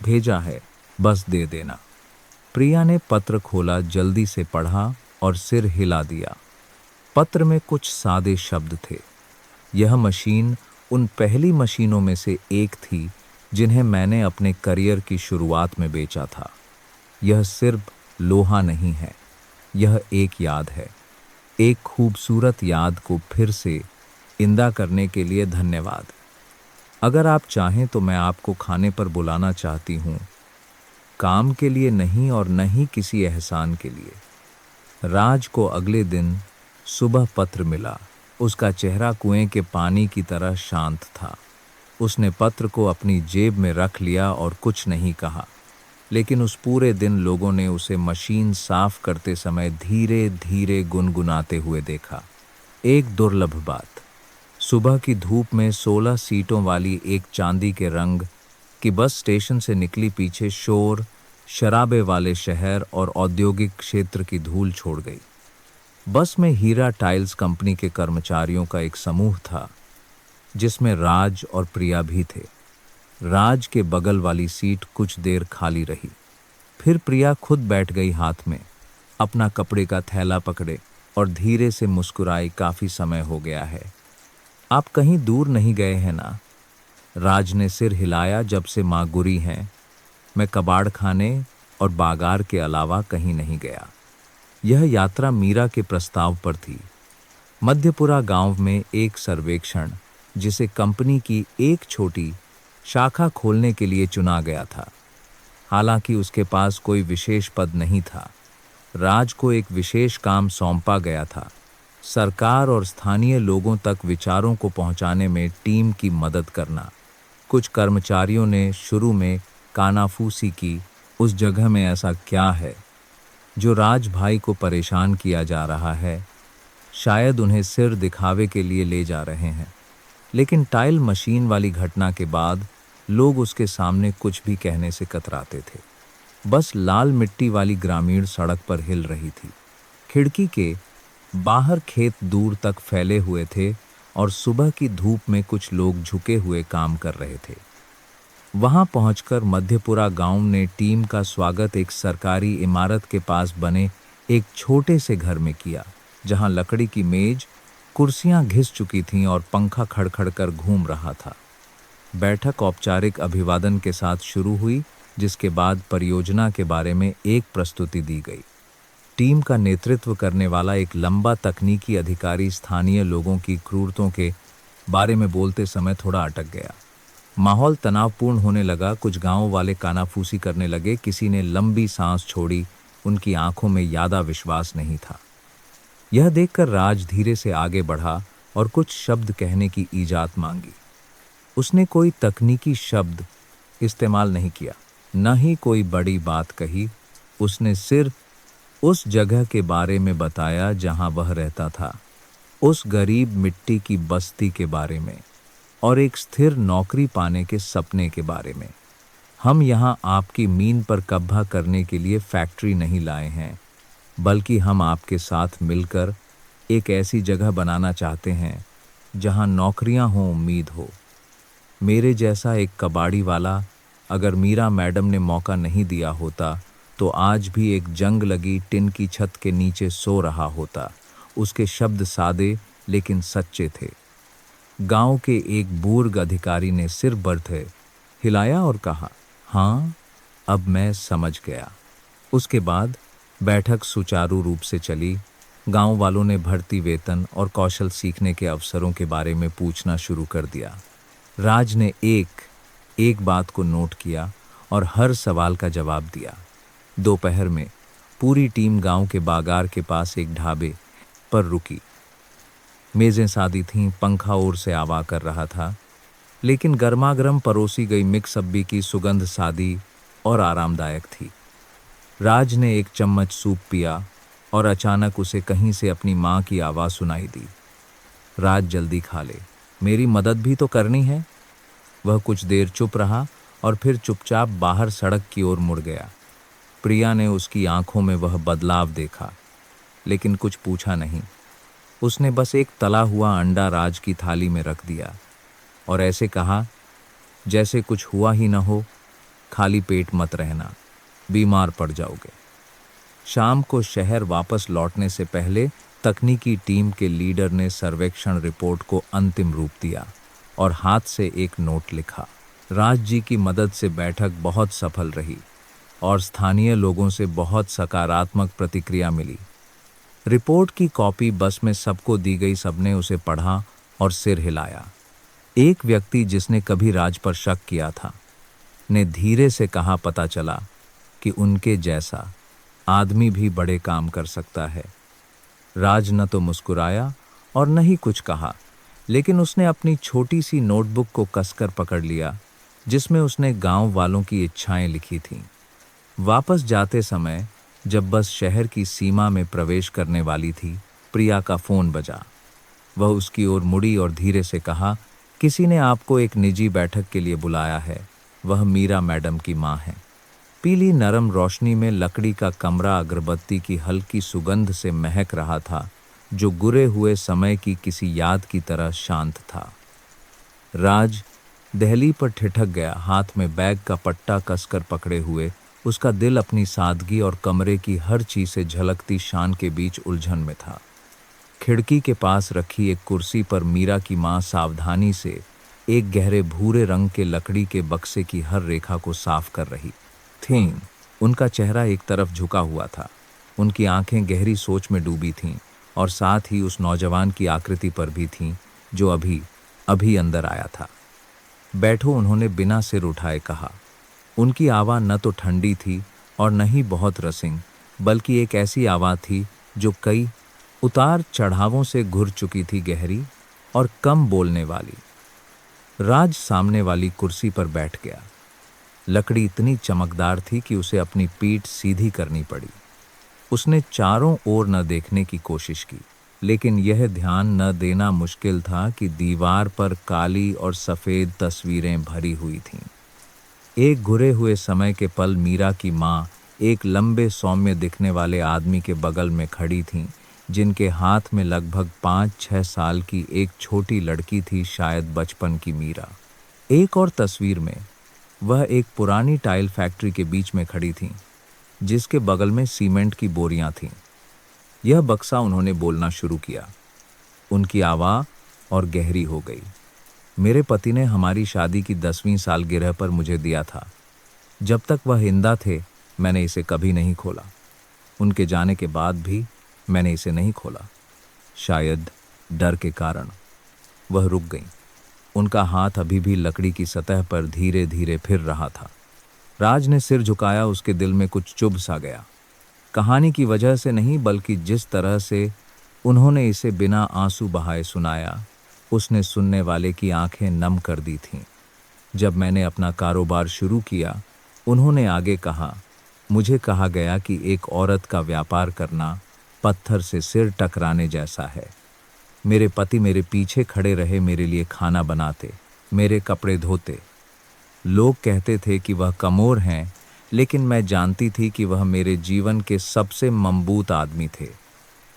भेजा है, बस दे देना। प्रिया ने पत्र खोला, जल्दी से पढ़ा और सिर हिला दिया। पत्र में कुछ सादे शब्द थे। यह मशीन उन पहली मशीनों में से एक थी जिन्हें मैंने अपने करियर की शुरुआत में बेचा था। यह सिर्फ लोहा नहीं है, यह एक याद है। एक खूबसूरत याद को फिर से इंदा करने के लिए धन्यवाद। अगर आप चाहें तो मैं आपको खाने पर बुलाना चाहती हूँ, काम के लिए नहीं और न ही किसी एहसान के लिए। राज को अगले दिन सुबह पत्र मिला। उसका चेहरा कुएं के पानी की तरह शांत था। उसने पत्र को अपनी जेब में रख लिया और कुछ नहीं कहा, लेकिन उस पूरे दिन लोगों ने उसे मशीन साफ करते समय धीरे धीरे गुनगुनाते हुए देखा। एक दुर्लभ बात, सुबह की धूप में 16 सीटों वाली एक चांदी के रंग की बस स्टेशन से निकली। पीछे शोर, शराबे वाले शहर और औद्योगिक क्षेत्र की धूल छोड़ गई। बस में हीरा टाइल्स कंपनी के कर्मचारियों का एक समूह था, जिसमें राज और प्रिया भी थे। राज के बगल वाली सीट कुछ देर खाली रही, फिर प्रिया खुद बैठ गई, हाथ में अपना कपड़े का थैला पकड़े और धीरे से मुस्कुराई। काफी समय हो गया है, आप कहीं दूर नहीं गए हैं ना? राज ने सिर हिलाया। जब से माँ गुरी हैं, मैं कबाड़ खाने और बागार के अलावा कहीं नहीं गया। यह यात्रा मीरा के प्रस्ताव पर थी। मध्यपुरा गांव में एक सर्वेक्षण, जिसे कंपनी की एक छोटी शाखा खोलने के लिए चुना गया था। हालांकि उसके पास कोई विशेष पद नहीं था। राज को एक विशेष काम सौंपा गया था, सरकार और स्थानीय लोगों तक विचारों को पहुंचाने में टीम की मदद करना। कुछ कर्मचारियों ने शुरू में कानाफूसी की, उस जगह में ऐसा क्या है जो राज भाई को परेशान किया जा रहा है। शायद उन्हें सिर दिखावे के लिए ले जा रहे हैं। लेकिन टाइल मशीन वाली घटना के बाद लोग उसके सामने कुछ भी कहने से कतराते थे। बस लाल मिट्टी वाली ग्रामीण सड़क पर हिल रही थी। खिड़की के बाहर खेत दूर तक फैले हुए थे और सुबह की धूप में कुछ लोग झुके हुए काम कर रहे थे। वहां पहुंचकर मध्यपुरा गांव ने टीम का स्वागत एक सरकारी इमारत के पास बने एक छोटे से घर में किया, जहां लकड़ी की मेज, कुर्सियां घिस चुकी थीं और पंखा खड़खड़ कर घूम रहा था। बैठक औपचारिक अभिवादन के साथ शुरू हुई, जिसके बाद परियोजना के बारे में एक प्रस्तुति दी गई। टीम का नेतृत्व करने वाला एक लंबा तकनीकी अधिकारी स्थानीय लोगों की क्रूरतों के बारे में बोलते समय थोड़ा अटक गया। माहौल तनावपूर्ण होने लगा। कुछ गांव वाले कानाफूसी करने लगे, किसी ने लंबी सांस छोड़ी, उनकी आंखों में यादा विश्वास नहीं था। यह देखकर राज धीरे से आगे बढ़ा और कुछ शब्द कहने की इजाज़त मांगी। उसने कोई तकनीकी शब्द इस्तेमाल नहीं किया, न ही कोई बड़ी बात कही। उसने सिर्फ उस जगह के बारे में बताया जहां वह रहता था, उस गरीब मिट्टी की बस्ती के बारे में और एक स्थिर नौकरी पाने के सपने के बारे में। हम यहाँ आपकी मीन पर कब्जा करने के लिए फैक्ट्री नहीं लाए हैं, बल्कि हम आपके साथ मिलकर एक ऐसी जगह बनाना चाहते हैं जहाँ नौकरियाँ हों, उम्मीद हो। मेरे जैसा एक कबाड़ी वाला अगर मीरा मैडम ने मौका नहीं दिया होता तो आज भी एक जंग लगी टिन की छत के नीचे सो रहा होता। उसके शब्द सादे लेकिन सच्चे थे। गांव के एक बूढ़ अधिकारी ने सिर बर्थे हिलाया और कहा, हाँ, अब मैं समझ गया। उसके बाद बैठक सुचारू रूप से चली। गांव वालों ने भर्ती, वेतन और कौशल सीखने के अवसरों के बारे में पूछना शुरू कर दिया। राज ने एक बात को नोट किया और हर सवाल का जवाब दिया। दोपहर में पूरी टीम गांव के बागार के पास एक ढाबे पर रुकी। मेज़ें सादी थीं, पंखा ओर से हवा कर रहा था, लेकिन गर्मागर्म परोसी गई मिक्स सब्जी की सुगंध सादी और आरामदायक थी। राज ने एक चम्मच सूप पिया और अचानक उसे कहीं से अपनी माँ की आवाज़ सुनाई दी, राज जल्दी खा ले, मेरी मदद भी तो करनी है। वह कुछ देर चुप रहा और फिर चुपचाप बाहर सड़क की ओर मुड़ गया। प्रिया ने उसकी आंखों में वह बदलाव देखा, लेकिन कुछ पूछा नहीं। उसने बस एक तला हुआ अंडा राज की थाली में रख दिया और ऐसे कहा जैसे कुछ हुआ ही न हो, खाली पेट मत रहना, बीमार पड़ जाओगे। शाम को शहर वापस लौटने से पहले तकनीकी टीम के लीडर ने सर्वेक्षण रिपोर्ट को अंतिम रूप दिया और हाथ से एक नोट लिखा। राज जी की मदद से बैठक बहुत सफल रही और स्थानीय लोगों से बहुत सकारात्मक प्रतिक्रिया मिली। रिपोर्ट की कॉपी बस में सबको दी गई। सबने उसे पढ़ा और सिर हिलाया। एक व्यक्ति जिसने कभी राज पर शक किया था ने धीरे से कहा, पता चला कि उनके जैसा आदमी भी बड़े काम कर सकता है। राज न तो मुस्कुराया और न ही कुछ कहा, लेकिन उसने अपनी छोटी सी नोटबुक को कसकर पकड़ लिया जिसमें उसने गांव वालों की इच्छाएं लिखी थीं। वापस जाते समय जब बस शहर की सीमा में प्रवेश करने वाली थी, प्रिया का फ़ोन बजा। वह उसकी ओर मुड़ी और धीरे से कहा, किसी ने आपको एक निजी बैठक के लिए बुलाया है। वह मीरा मैडम की माँ है। पीली नरम रोशनी में लकड़ी का कमरा अगरबत्ती की हल्की सुगंध से महक रहा था, जो गुरे हुए समय की किसी याद की तरह शांत था। राज दहली पर ठिठक गया, हाथ में बैग का पट्टा कसकर पकड़े हुए। उसका दिल अपनी सादगी और कमरे की हर चीज से झलकती शान के बीच उलझन में था। खिड़की के पास रखी एक कुर्सी पर मीरा की माँ सावधानी से एक गहरे भूरे रंग के लकड़ी के बक्से की हर रेखा को साफ कर रही थीं। उनका चेहरा एक तरफ झुका हुआ था, उनकी आंखें गहरी सोच में डूबी थीं और साथ ही उस नौजवान की आकृति पर भी थीं जो अभी अभी अंदर आया था। बैठो, उन्होंने बिना सिर उठाए कहा। उनकी आवाज़ न तो ठंडी थी और न ही बहुत रसिंग, बल्कि एक ऐसी आवाज़ थी जो कई उतार चढ़ावों से घुर चुकी थी, गहरी और कम बोलने वाली। राज सामने वाली कुर्सी पर बैठ गया। लकड़ी इतनी चमकदार थी कि उसे अपनी पीठ सीधी करनी पड़ी। उसने चारों ओर न देखने की कोशिश की, लेकिन यह ध्यान न देना मुश्किल था कि दीवार पर काली और सफ़ेद तस्वीरें भरी हुई थीं। एक घुरे हुए समय के पल मीरा की माँ एक लंबे सौम्य दिखने वाले आदमी के बगल में खड़ी थीं, जिनके हाथ में लगभग 5-6 साल की एक छोटी लड़की थी, शायद बचपन की मीरा। एक और तस्वीर में वह एक पुरानी टाइल फैक्ट्री के बीच में खड़ी थीं, जिसके बगल में सीमेंट की बोरियां थीं। यह बक्सा उन्होंने बोलना शुरू किया। उनकी आवाज़ और गहरी हो गई। मेरे पति ने हमारी शादी की 10वीं सालगिरह पर मुझे दिया था। जब तक वह जिंदा थे मैंने इसे कभी नहीं खोला। उनके जाने के बाद भी मैंने इसे नहीं खोला। शायद डर के कारण। वह रुक गईं। उनका हाथ अभी भी लकड़ी की सतह पर धीरे धीरे फिर रहा था। राज ने सिर झुकाया। उसके दिल में कुछ चुभ सा गया। कहानी की वजह से नहीं, बल्कि जिस तरह से उन्होंने इसे बिना आंसू बहाए सुनाया, उसने सुनने वाले की आंखें नम कर दी थीं। जब मैंने अपना कारोबार शुरू किया, उन्होंने आगे कहा, मुझे कहा गया कि एक औरत का व्यापार करना पत्थर से सिर टकराने जैसा है। मेरे पति मेरे पीछे खड़े रहे, मेरे लिए खाना बनाते, मेरे कपड़े धोते। लोग कहते थे कि वह कमोर हैं, लेकिन मैं जानती थी कि वह मेरे जीवन के सबसे मजबूत आदमी थे।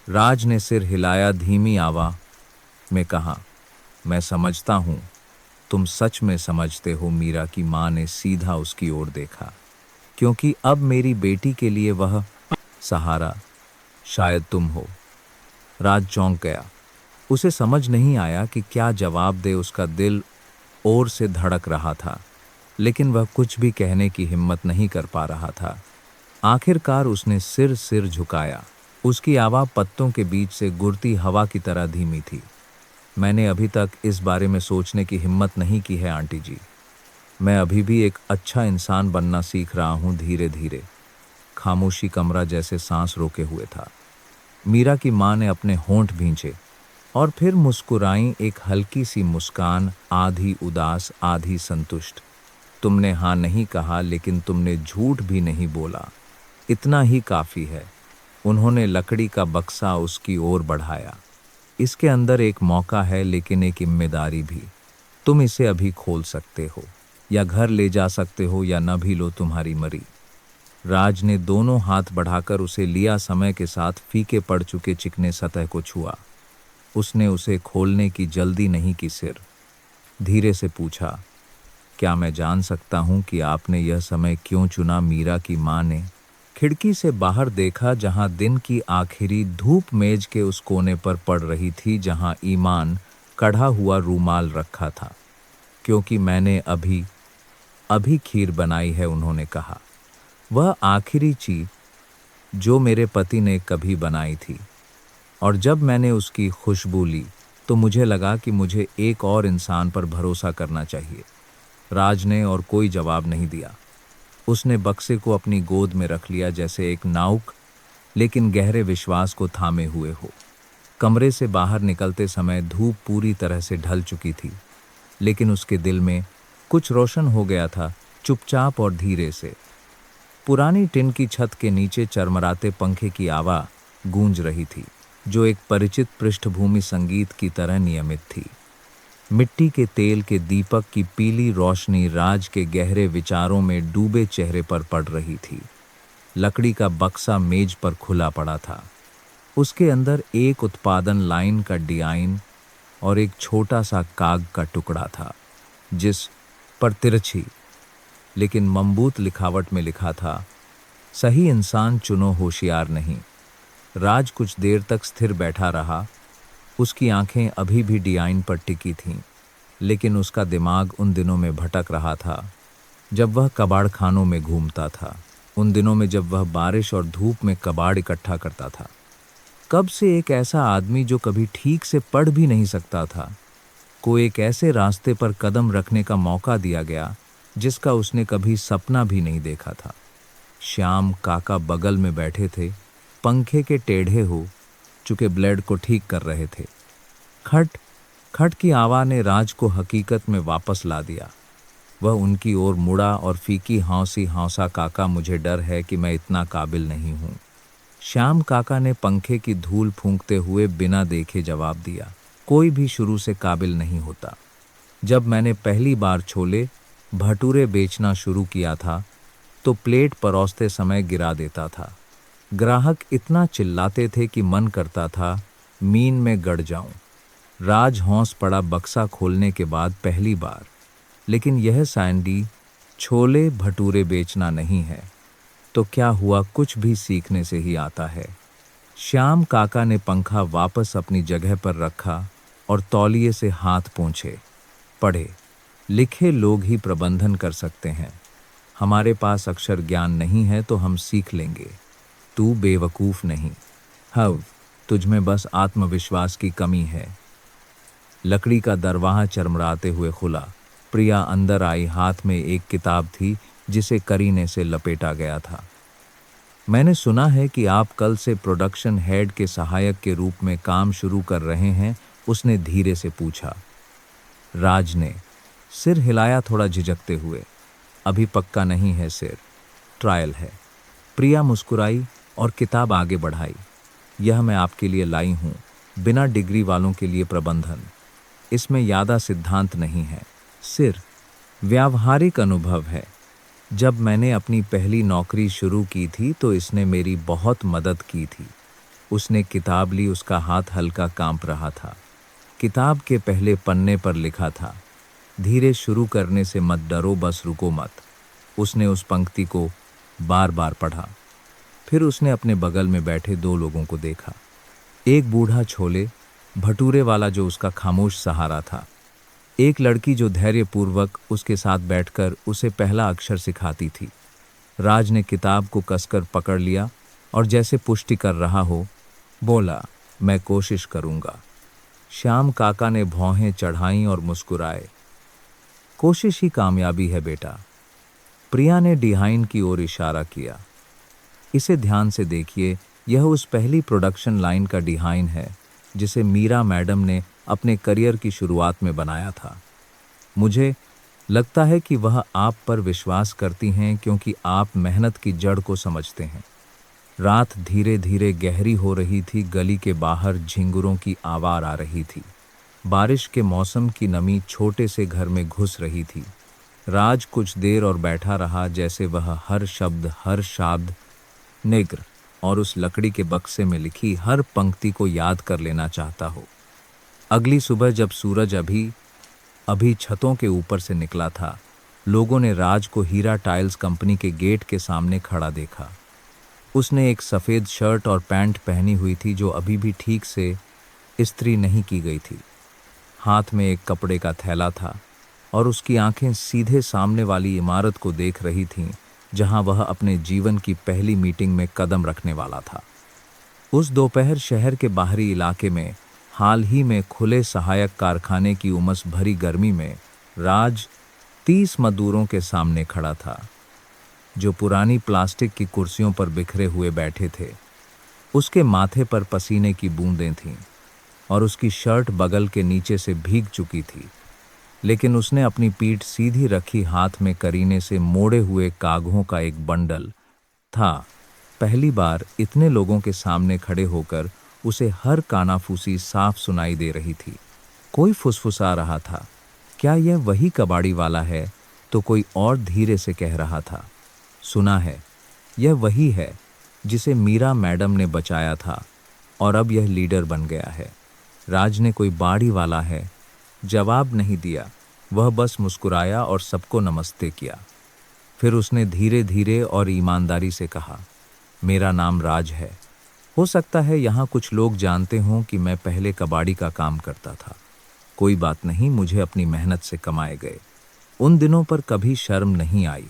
राज ने सिर हिलाया। धीमी आवाज़ में कहा, मैं समझता हूँ, तुम सच में समझते हो। मीरा की माँ ने सीधा उसकी ओर देखा, क्योंकि अब मेरी बेटी के लिए वह सहारा शायद तुम हो। राज चौंक गया। उसे समझ नहीं आया कि क्या जवाब दे। उसका दिल और से धड़क रहा था, लेकिन वह कुछ भी कहने की हिम्मत नहीं कर पा रहा था। आखिरकार उसने सिर झुकाया। उसकी आवाज़ पत्तों के बीच से गुड़ती हवा की तरह धीमी थी। मैंने अभी तक इस बारे में सोचने की हिम्मत नहीं की है आंटी जी। मैं अभी भी एक अच्छा इंसान बनना सीख रहा हूँ, धीरे धीरे। खामोशी कमरा जैसे सांस रोके हुए था। मीरा की माँ ने अपने होंठ भींचे और फिर मुस्कुराई, एक हल्की सी मुस्कान, आधी उदास आधी संतुष्ट। तुमने हाँ नहीं कहा, लेकिन तुमने झूठ भी नहीं बोला। इतना ही काफ़ी है। उन्होंने लकड़ी का बक्सा उसकी ओर बढ़ाया। इसके अंदर एक मौका है, लेकिन एक जिम्मेदारी भी। तुम इसे अभी खोल सकते हो, या घर ले जा सकते हो, या न भी लो, तुम्हारी मरी। राज ने दोनों हाथ बढ़ाकर उसे लिया, समय के साथ फीके पड़ चुके चिकने सतह को छुआ। उसने उसे खोलने की जल्दी नहीं की। सिर धीरे से पूछा, क्या मैं जान सकता हूँ कि आपने यह समय क्यों चुना? मीरा की माँ ने खिड़की से बाहर देखा, जहाँ दिन की आखिरी धूप मेज के उस कोने पर पड़ रही थी जहाँ ईमान कढ़ा हुआ रूमाल रखा था। क्योंकि मैंने अभी अभी खीर बनाई है, उन्होंने कहा। वह आखिरी चीज जो मेरे पति ने कभी बनाई थी। और जब मैंने उसकी खुशबू ली तो मुझे लगा कि मुझे एक और इंसान पर भरोसा करना चाहिए। राज ने और कोई जवाब नहीं दिया। उसने बक्से को अपनी गोद में रख लिया, जैसे एक नाउक, लेकिन गहरे विश्वास को थामे हुए हो। कमरे से बाहर निकलते समय धूप पूरी तरह से ढल चुकी थी, लेकिन उसके दिल में कुछ रोशन हो गया था, चुपचाप और धीरे से। पुरानी टिन की छत के नीचे चरमराते पंखे की आवाज़ गूंज रही थी, जो एक परिचित पृष्ठभूमि संगीत की तरह नियमित थी। मिट्टी के तेल के दीपक की पीली रोशनी राज के गहरे विचारों में डूबे चेहरे पर पड़ रही थी। लकड़ी का बक्सा मेज पर खुला पड़ा था। उसके अंदर एक उत्पादन लाइन का डिजाइन और एक छोटा सा काग का टुकड़ा था, जिस पर तिरछी लेकिन मजबूत लिखावट में लिखा था, सही इंसान चुनो, होशियार नहीं। राज कुछ देर तक स्थिर बैठा रहा। उसकी आंखें अभी भी डिजाइन पर टिकी थीं, लेकिन उसका दिमाग उन दिनों में भटक रहा था जब वह कबाड़ खानों में घूमता था, उन दिनों में जब वह बारिश और धूप में कबाड़ इकट्ठा करता था। कब से एक ऐसा आदमी जो कभी ठीक से पढ़ भी नहीं सकता था, को एक ऐसे रास्ते पर कदम रखने का मौका दिया गया जिसका उसने कभी सपना भी नहीं देखा था। श्याम काका बगल में बैठे थे, पंखे के टेढ़े हो चुके ब्लेड को ठीक कर रहे थे। खट खट की आवाज़ ने राज को हकीकत में वापस ला दिया। वह उनकी ओर मुड़ा और फीकी हौंसी हौंसा, काका मुझे डर है कि मैं इतना काबिल नहीं हूँ। श्याम काका ने पंखे की धूल फूंकते हुए बिना देखे जवाब दिया, कोई भी शुरू से काबिल नहीं होता। जब मैंने पहली बार छोले भटूरे बेचना शुरू किया था तो प्लेट परोसते समय गिरा देता था। ग्राहक इतना चिल्लाते थे कि मन करता था मीन में गड़ जाऊं। राज हौंस पड़ा बक्सा खोलने के बाद पहली बार। लेकिन यह सैंडी छोले भटूरे बेचना नहीं है। तो क्या हुआ, कुछ भी सीखने से ही आता है। श्याम काका ने पंखा वापस अपनी जगह पर रखा और तौलिए से हाथ पोंछे। पढ़े लिखे लोग ही प्रबंधन कर सकते हैं। हमारे पास अक्षर ज्ञान नहीं है तो हम सीख लेंगे। तू बेवकूफ नहीं। हव तुझमें बस आत्मविश्वास की कमी है। लकड़ी का दरवाजा चरमराते हुए खुला। प्रिया अंदर आई। हाथ में एक किताब थी जिसे करीने से लपेटा गया था। मैंने सुना है कि आप कल से प्रोडक्शन हेड के सहायक के रूप में काम शुरू कर रहे हैं, उसने धीरे से पूछा। राज ने सिर हिलाया थोड़ा झिझकते हुए। अभी पक्का नहीं है सिर, ट्रायल है। प्रिया मुस्कुराई और किताब आगे बढ़ाई। यह मैं आपके लिए लाई हूँ, बिना डिग्री वालों के लिए प्रबंधन। इसमें यादा सिद्धांत नहीं है, सिर्फ व्यावहारिक अनुभव है। जब मैंने अपनी पहली नौकरी शुरू की थी तो इसने मेरी बहुत मदद की थी। उसने किताब ली, उसका हाथ हल्का कांप रहा था। किताब के पहले पन्ने पर लिखा था, धीरे शुरू करने से मत डरो, बस रुको मत। उसने उस पंक्ति को बार बार पढ़ा। फिर उसने अपने बगल में बैठे दो लोगों को देखा। एक बूढ़ा छोले भटूरे वाला जो उसका खामोश सहारा था, एक लड़की जो धैर्यपूर्वक उसके साथ बैठकर उसे पहला अक्षर सिखाती थी। राज ने किताब को कसकर पकड़ लिया और जैसे पुष्टि कर रहा हो बोला, मैं कोशिश करूंगा। श्याम काका ने भौहें चढ़ाईं और मुस्कुराए। कोशिश ही कामयाबी है बेटा। प्रिया ने डिहाइन की ओर इशारा किया। इसे ध्यान से देखिए, यह उस पहली प्रोडक्शन लाइन का डिहाइन है जिसे मीरा मैडम ने अपने करियर की शुरुआत में बनाया था। मुझे लगता है कि वह आप पर विश्वास करती हैं क्योंकि आप मेहनत की जड़ को समझते हैं। रात धीरे धीरे गहरी हो रही थी। गली के बाहर झिंगुरों की आवाज़ आ रही थी। बारिश के मौसम की नमी छोटे से घर में घुस रही थी। राज कुछ देर और बैठा रहा, जैसे वह हर शब्द, हर शाब्द, निग्र और उस लकड़ी के बक्से में लिखी हर पंक्ति को याद कर लेना चाहता हो। अगली सुबह जब सूरज अभी छतों के ऊपर से निकला था, लोगों ने राज को हीरा टाइल्स कंपनी के गेट के सामने खड़ा देखा। उसने एक सफ़ेद शर्ट और पैंट पहनी हुई थी जो अभी भी ठीक से इस्त्री नहीं की गई थी। हाथ में एक कपड़े का थैला था और उसकी आंखें सीधे सामने वाली इमारत को देख रही थीं जहां वह अपने जीवन की पहली मीटिंग में कदम रखने वाला था। उस दोपहर शहर के बाहरी इलाके में हाल ही में खुले सहायक कारखाने की उमस भरी गर्मी में राज 30 मजदूरों के सामने खड़ा था जो पुरानी प्लास्टिक की कुर्सियों पर बिखरे हुए बैठे थे। उसके माथे पर पसीने की बूंदें थीं और उसकी शर्ट बगल के नीचे से भीग चुकी थी, लेकिन उसने अपनी पीठ सीधी रखी, हाथ में करीने से मोड़े हुए कागजों का एक बंडल था। पहली बार इतने लोगों के सामने खड़े होकर उसे हर कानाफूसी साफ सुनाई दे रही थी। कोई फुसफुसा रहा था, क्या यह वही कबाड़ी वाला है? तो कोई और धीरे से कह रहा था, सुना है, यह वही है जिसे मीरा मैडम ने बचाया था और अब यह लीडर बन गया है। राज ने कोई बाड़ी वाला है जवाब नहीं दिया, वह बस मुस्कुराया और सबको नमस्ते किया। फिर उसने धीरे धीरे और ईमानदारी से कहा, मेरा नाम राज है। हो सकता है यहाँ कुछ लोग जानते हों कि मैं पहले कबाड़ी का काम करता था। कोई बात नहीं, मुझे अपनी मेहनत से कमाए गए उन दिनों पर कभी शर्म नहीं आई।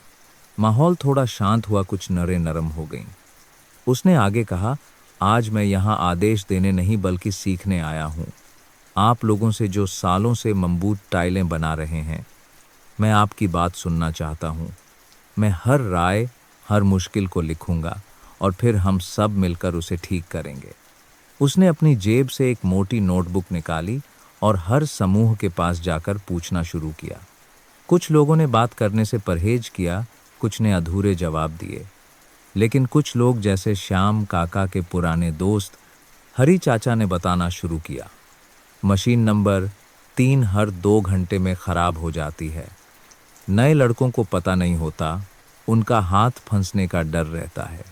माहौल थोड़ा शांत हुआ, कुछ नरें नरम हो गईं। उसने आगे कहा, आज मैं यहाँ आदेश देने नहीं बल्कि सीखने आया हूँ। आप लोगों से जो सालों से मजबूत टाइलें बना रहे हैं, मैं आपकी बात सुनना चाहता हूँ। मैं हर राय, हर मुश्किल को लिखूंगा और फिर हम सब मिलकर उसे ठीक करेंगे। उसने अपनी जेब से एक मोटी नोटबुक निकाली और हर समूह के पास जाकर पूछना शुरू किया, कुछ लोगों ने बात करने से परहेज किया, कुछ ने अधूरे जवाब दिए, लेकिन कुछ लोग जैसे श्याम काका के पुराने दोस्त हरी चाचा ने बताना शुरू किया। मशीन नंबर 3 हर 2 घंटे में खराब हो जाती है। नए लड़कों को पता नहीं होता, उनका हाथ फंसने का डर रहता है।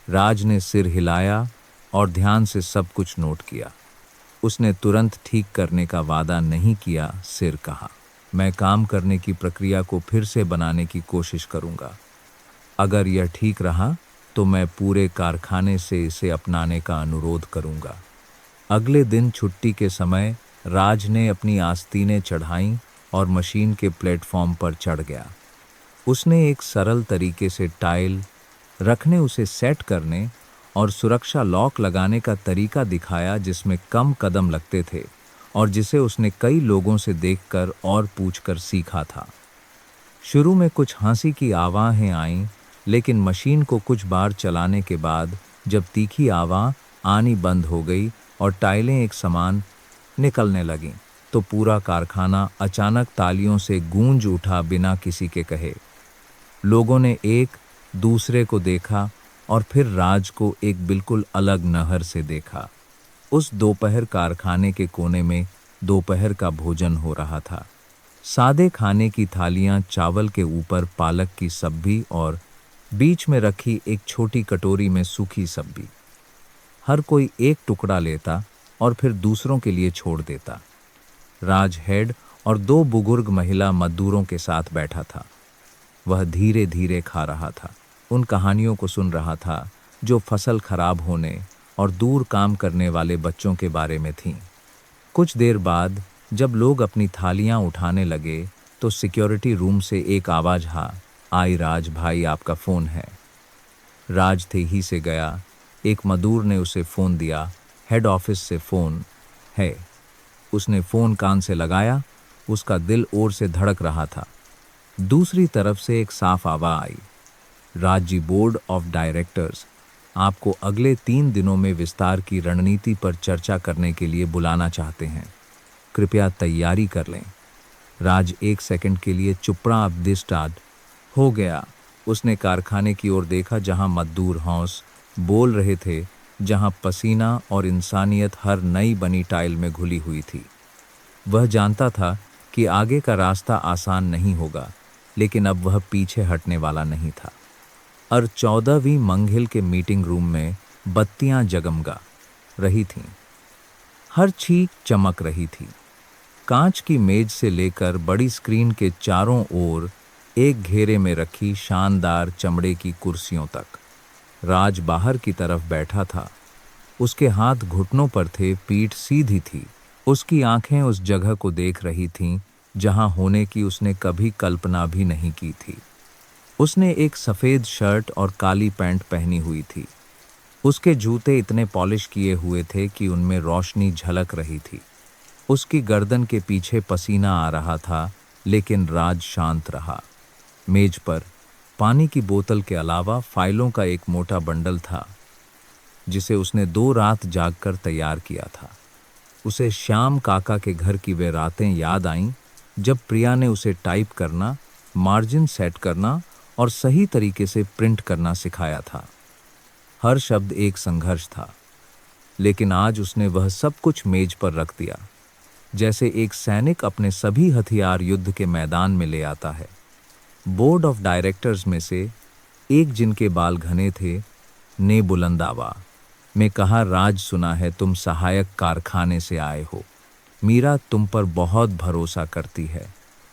राज ने सिर हिलाया और ध्यान से सब कुछ नोट किया। उसने तुरंत ठीक करने का वादा नहीं किया, सिर कहा, मैं काम करने की प्रक्रिया को फिर से बनाने की कोशिश करूंगा। अगर यह ठीक रहा तो मैं पूरे कारखाने से इसे अपनाने का अनुरोध करूंगा। अगले दिन छुट्टी के समय राज ने अपनी आस्तीनें चढ़ाईं और मशीन के प्लेटफॉर्म पर चढ़ गया। उसने एक सरल तरीके से टाइल रखने, उसे सेट करने और सुरक्षा लॉक लगाने का तरीका दिखाया, जिसमें कम कदम लगते थे और जिसे उसने कई लोगों से देखकर और पूछकर सीखा था। शुरू में कुछ हंसी की आवाज़ें आईं, लेकिन मशीन को कुछ बार चलाने के बाद जब तीखी आवाज़ आनी बंद हो गई और टाइलें एक समान निकलने लगीं, तो पूरा कारखाना अचानक तालियों से गूंज उठा, बिना किसी के कहे। लोगों ने एक दूसरे को देखा और फिर राज को एक बिल्कुल अलग नहर से देखा। उस दोपहर कारखाने के कोने में दोपहर का भोजन हो रहा था। सादे खाने की थालियां, चावल के ऊपर पालक की सब्जी और बीच में रखी एक छोटी कटोरी में सूखी सब्जी। हर कोई एक टुकड़ा लेता और फिर दूसरों के लिए छोड़ देता। राज हेड और 2 बुजुर्ग महिला मजदूरों के साथ बैठा था। वह धीरे धीरे खा रहा था, उन कहानियों को सुन रहा था जो फसल खराब होने और दूर काम करने वाले बच्चों के बारे में थीं। कुछ देर बाद जब लोग अपनी थालियां उठाने लगे तो सिक्योरिटी रूम से एक आवाज़ आई, राज भाई आपका फ़ोन है। राज तेजी से गया। एक मजदूर ने उसे फ़ोन दिया, हेड ऑफिस से फ़ोन है। उसने फ़ोन कान से लगाया, उसका दिल ओर से धड़क रहा था। दूसरी तरफ से एक साफ आवाज़ आई, राज्य बोर्ड ऑफ डायरेक्टर्स आपको अगले 3 दिनों में विस्तार की रणनीति पर चर्चा करने के लिए बुलाना चाहते हैं, कृपया तैयारी कर लें। राज 1 सेकंड के लिए चुप्पा हो गया। उसने कारखाने की ओर देखा, जहां मजदूर हौस बोल रहे थे, जहां पसीना और इंसानियत हर नई बनी टाइल में घुली हुई थी। वह जानता था कि आगे का रास्ता आसान नहीं होगा, लेकिन अब वह पीछे हटने वाला नहीं था। और 14वीं मंजिल के मीटिंग रूम में बत्तियां जगमगा रही थीं। हर चीज चमक रही थी। कांच की मेज से लेकर बड़ी स्क्रीन के चारों ओर एक घेरे में रखी शानदार चमड़े की कुर्सियों तक। राज बाहर की तरफ बैठा था। उसके हाथ घुटनों पर थे, पीठ सीधी थी। उसकी आंखें उस जगह को देख रही थीं जहां होने की उसने कभी कल्पना भी नहीं की थी। उसने एक सफ़ेद शर्ट और काली पैंट पहनी हुई थी। उसके जूते इतने पॉलिश किए हुए थे कि उनमें रोशनी झलक रही थी। उसकी गर्दन के पीछे पसीना आ रहा था, लेकिन राज शांत रहा। मेज पर पानी की बोतल के अलावा फाइलों का एक मोटा बंडल था, जिसे उसने 2 रात जागकर तैयार किया था। उसे श्याम काका के घर की वे रातें याद आईं जब प्रिया ने उसे टाइप करना, मार्जिन सेट करना और सही तरीके से प्रिंट करना सिखाया था। हर शब्द एक संघर्ष था, लेकिन आज उसने वह सब कुछ मेज पर रख दिया, जैसे एक सैनिक अपने सभी हथियार युद्ध के मैदान में ले आता है। बोर्ड ऑफ डायरेक्टर्स में से एक, जिनके बाल घने थे, ने बुलंद आवाज़ में कहा, राज सुना है तुम सहायक कारखाने से आए हो। मीरा तुम पर बहुत भरोसा करती है,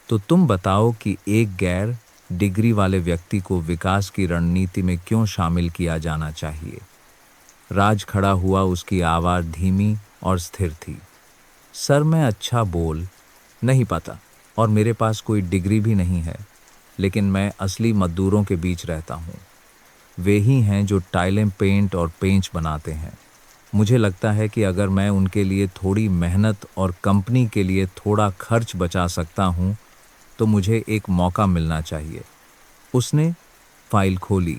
तो तुम बताओ कि एक गैर डिग्री वाले व्यक्ति को विकास की रणनीति में क्यों शामिल किया जाना चाहिए। राज खड़ा हुआ, उसकी आवाज़ धीमी और स्थिर थी। सर मैं अच्छा बोल नहीं पाता और मेरे पास कोई डिग्री भी नहीं है, लेकिन मैं असली मजदूरों के बीच रहता हूँ। वे ही हैं जो टाइलें पेंट और पेंच बनाते हैं। मुझे लगता है कि अगर मैं उनके लिए थोड़ी मेहनत और कंपनी के लिए थोड़ा खर्च बचा सकता हूँ तो मुझे एक मौका मिलना चाहिए। उसने फाइल खोली।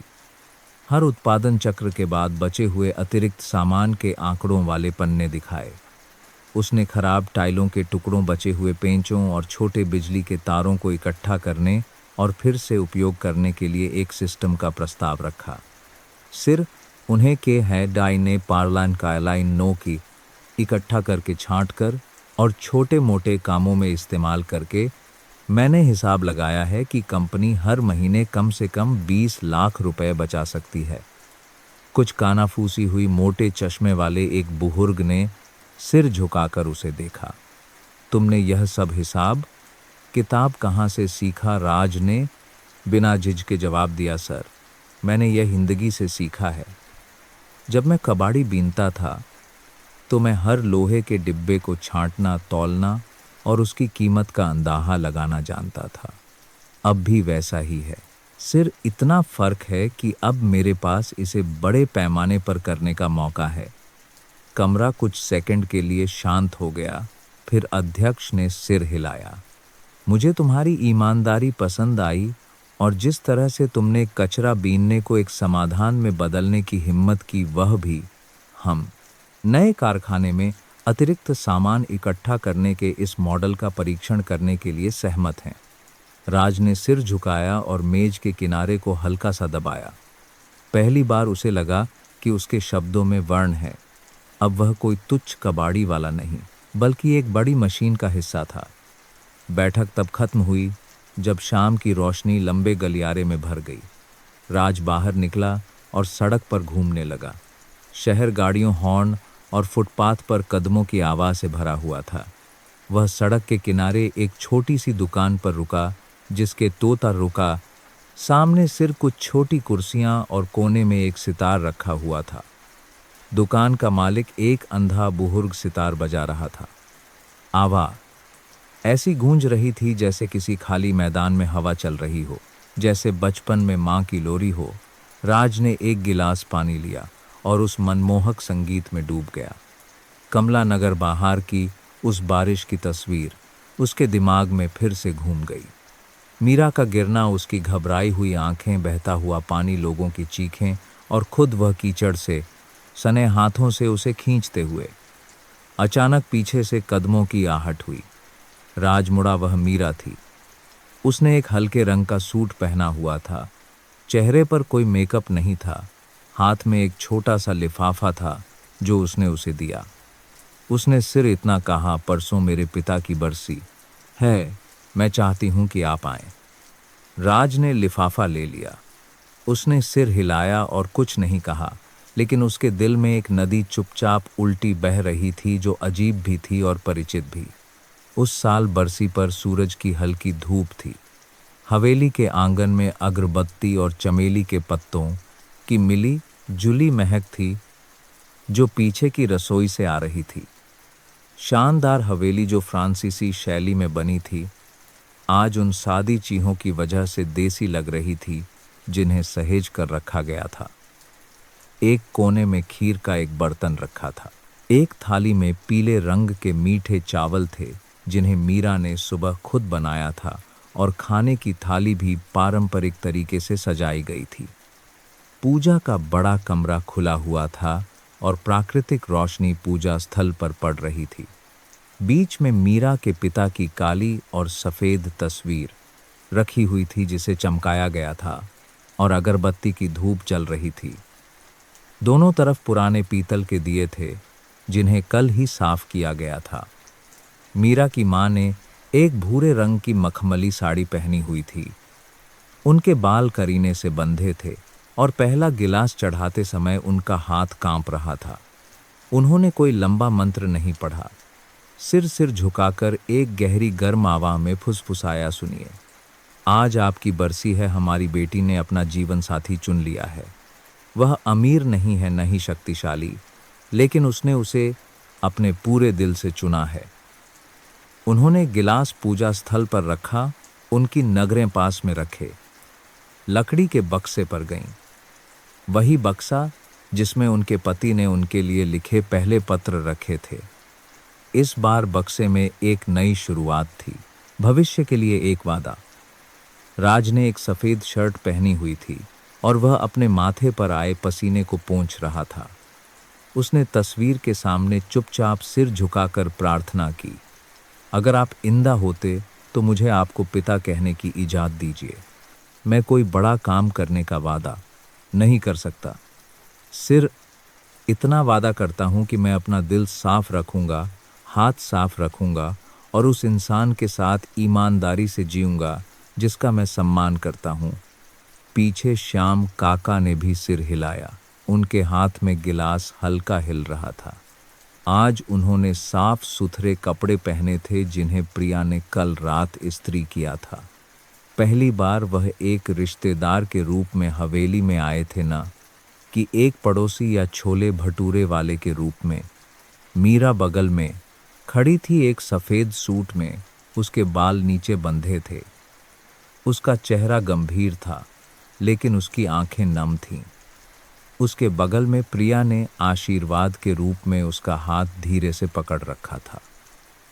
हर उत्पादन चक्र के बाद बचे हुए अतिरिक्त सामान के आंकड़ों वाले पन्ने दिखाए। उसने खराब टाइलों के टुकड़ों, बचे हुए पेंचों और छोटे बिजली के तारों को इकट्ठा करने और फिर से उपयोग करने के लिए एक सिस्टम का प्रस्ताव रखा। सिर उन्हें के है डाइने पार्लान कायलाइन नो की इकट्ठा करके छांट कर और छोटे मोटे कामों में इस्तेमाल करके मैंने हिसाब लगाया है कि कंपनी हर महीने कम से कम 20 लाख रुपए बचा सकती है। कुछ कानाफूसी हुई मोटे चश्मे वाले एक बुजुर्ग ने सिर झुकाकर उसे देखा। तुमने यह सब हिसाब किताब कहाँ से सीखा? राज ने बिना झिझके जवाब दिया। सर, मैंने यह जिंदगी से सीखा है। जब मैं कबाड़ी बीनता था तो मैं हर लोहे के डिब्बे को छांटना, तौलना और उसकी कीमत का अंदाजा लगाना जानता था। अब भी वैसा ही है। सिर्फ इतना फर्क है कि अब मेरे पास इसे बड़े पैमाने पर करने का मौका है। कमरा कुछ सेकंड के लिए शांत हो गया, फिर अध्यक्ष ने सिर हिलाया। मुझे तुम्हारी ईमानदारी पसंद आई और जिस तरह से तुमने कचरा बीनने को एक समाधान में बदलने की हिम्मत की, वह भी। हम नए कारखाने में अतिरिक्त सामान इकट्ठा करने के इस मॉडल का परीक्षण करने के लिए सहमत हैं। राज ने सिर झुकाया और मेज के किनारे को हल्का सा दबाया। पहली बार उसे लगा कि उसके शब्दों में वर्ण है। अब वह कोई तुच्छ कबाड़ी वाला नहीं, बल्कि एक बड़ी मशीन का हिस्सा था। बैठक तब खत्म हुई जब शाम की रोशनी लंबे गलियारे में भर गई। राज बाहर निकला और सड़क पर घूमने लगा। शहर गाड़ियों, हॉर्न और फुटपाथ पर कदमों की आवाज़ से भरा हुआ था। वह सड़क के किनारे एक छोटी सी दुकान पर रुका, जिसके तोता रुका सामने सिर्फ कुछ छोटी कुर्सियां और कोने में एक सितार रखा हुआ था। दुकान का मालिक एक अंधा बुजुर्ग सितार बजा रहा था। आवाज़ ऐसी गूंज रही थी जैसे किसी खाली मैदान में हवा चल रही हो, जैसे बचपन में माँ की लोरी हो। राज ने एक गिलास पानी लिया और उस मनमोहक संगीत में डूब गया। कमला नगर बाहर की उस बारिश की तस्वीर उसके दिमाग में फिर से घूम गई। मीरा का गिरना, उसकी घबराई हुई आंखें, बहता हुआ पानी, लोगों की चीखें और खुद वह कीचड़ से सने हाथों से उसे खींचते हुए। अचानक पीछे से कदमों की आहट हुई। राज मुड़ा, वह मीरा थी। उसने एक हल्के रंग का सूट पहना हुआ था। चेहरे पर कोई मेकअप नहीं था। हाथ में एक छोटा सा लिफाफा था जो उसने उसे दिया। उसने सिर इतना कहा, परसों मेरे पिता की बरसी है, मैं चाहती हूं कि आप आएं। राज ने लिफाफा ले लिया। उसने सिर हिलाया और कुछ नहीं कहा, लेकिन उसके दिल में एक नदी चुपचाप उल्टी बह रही थी, जो अजीब भी थी और परिचित भी। उस साल बरसी पर सूरज की हल्की धूप थी। हवेली के आंगन में अगरबत्ती और चमेली के पत्तों की मिली जुली महक थी, जो पीछे की रसोई से आ रही थी। शानदार हवेली जो फ्रांसीसी शैली में बनी थी, आज उन सादी चीहों की वजह से देसी लग रही थी, जिन्हें सहेज कर रखा गया था। एक कोने में खीर का एक बर्तन रखा था। एक थाली में पीले रंग के मीठे चावल थे, जिन्हें मीरा ने सुबह खुद बनाया था, और खाने की थाली भी पारंपरिक तरीके से सजाई गई थी। पूजा का बड़ा कमरा खुला हुआ था और प्राकृतिक रोशनी पूजा स्थल पर पड़ रही थी। बीच में मीरा के पिता की काली और सफ़ेद तस्वीर रखी हुई थी, जिसे चमकाया गया था, और अगरबत्ती की धूप जल रही थी। दोनों तरफ पुराने पीतल के दिए थे, जिन्हें कल ही साफ किया गया था। मीरा की माँ ने एक भूरे रंग की मखमली साड़ी पहनी हुई थी। उनके बाल करीने से बंधे थे और पहला गिलास चढ़ाते समय उनका हाथ कांप रहा था। उन्होंने कोई लंबा मंत्र नहीं पढ़ा। सिर झुकाकर एक गहरी गर्म आवाज़ में फुसफुसाया, सुनिए, आज आपकी बरसी है। हमारी बेटी ने अपना जीवन साथी चुन लिया है। वह अमीर नहीं है, न ही शक्तिशाली, लेकिन उसने उसे अपने पूरे दिल से चुना है। उन्होंने गिलास पूजा स्थल पर रखा, उनकी नगरें पास में रखे, लकड़ी के बक्से पर गईं। वही बक्सा जिसमें उनके पति ने उनके लिए लिखे पहले पत्र रखे थे। इस बार बक्से में एक नई शुरुआत थी, भविष्य के लिए एक वादा। राज ने एक सफ़ेद शर्ट पहनी हुई थी और वह अपने माथे पर आए पसीने को पोंछ रहा था। उसने तस्वीर के सामने चुपचाप सिर झुकाकर प्रार्थना की, अगर आप इंदा होते तो मुझे आपको पिता कहने की इजाज़त दीजिए। मैं कोई बड़ा काम करने का वादा नहीं कर सकता, सिर्फ इतना वादा करता हूँ कि मैं अपना दिल साफ रखूँगा, हाथ साफ रखूँगा और उस इंसान के साथ ईमानदारी से जीऊँगा जिसका मैं सम्मान करता हूँ। पीछे श्याम काका ने भी सिर हिलाया। उनके हाथ में गिलास हल्का हिल रहा था। आज उन्होंने साफ सुथरे कपड़े पहने थे जिन्हें प्रिया ने कल रात इस्त्री किया था। पहली बार वह एक रिश्तेदार के रूप में हवेली में आए थे ना कि एक पड़ोसी या छोले भटूरे वाले के रूप में। मीरा बगल में खड़ी थी, एक सफ़ेद सूट में, उसके बाल नीचे बंधे थे। उसका चेहरा गंभीर था लेकिन उसकी आंखें नम थीं। उसके बगल में प्रिया ने आशीर्वाद के रूप में उसका हाथ धीरे से पकड़ रखा था।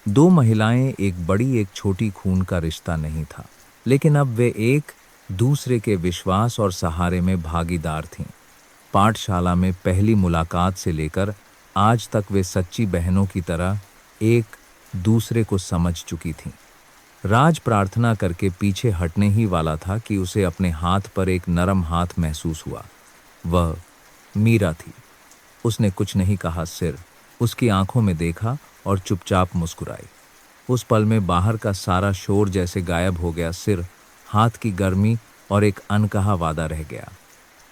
दो महिलाएं, एक बड़ी एक छोटी, खून का रिश्ता नहीं था, लेकिन अब वे एक दूसरे के विश्वास और सहारे में भागीदार थीं। पाठशाला में पहली मुलाकात से लेकर आज तक वे सच्ची बहनों की तरह एक दूसरे को समझ चुकी थीं। राज प्रार्थना करके पीछे हटने ही वाला था कि उसे अपने हाथ पर एक नरम हाथ महसूस हुआ। वह मीरा थी। उसने कुछ नहीं कहा, सिर्फ उसकी आंखों में देखा और चुपचाप मुस्कुराई। उस पल में बाहर का सारा शोर जैसे गायब हो गया, सिर्फ हाथ की गर्मी और एक अनकहा वादा रह गया।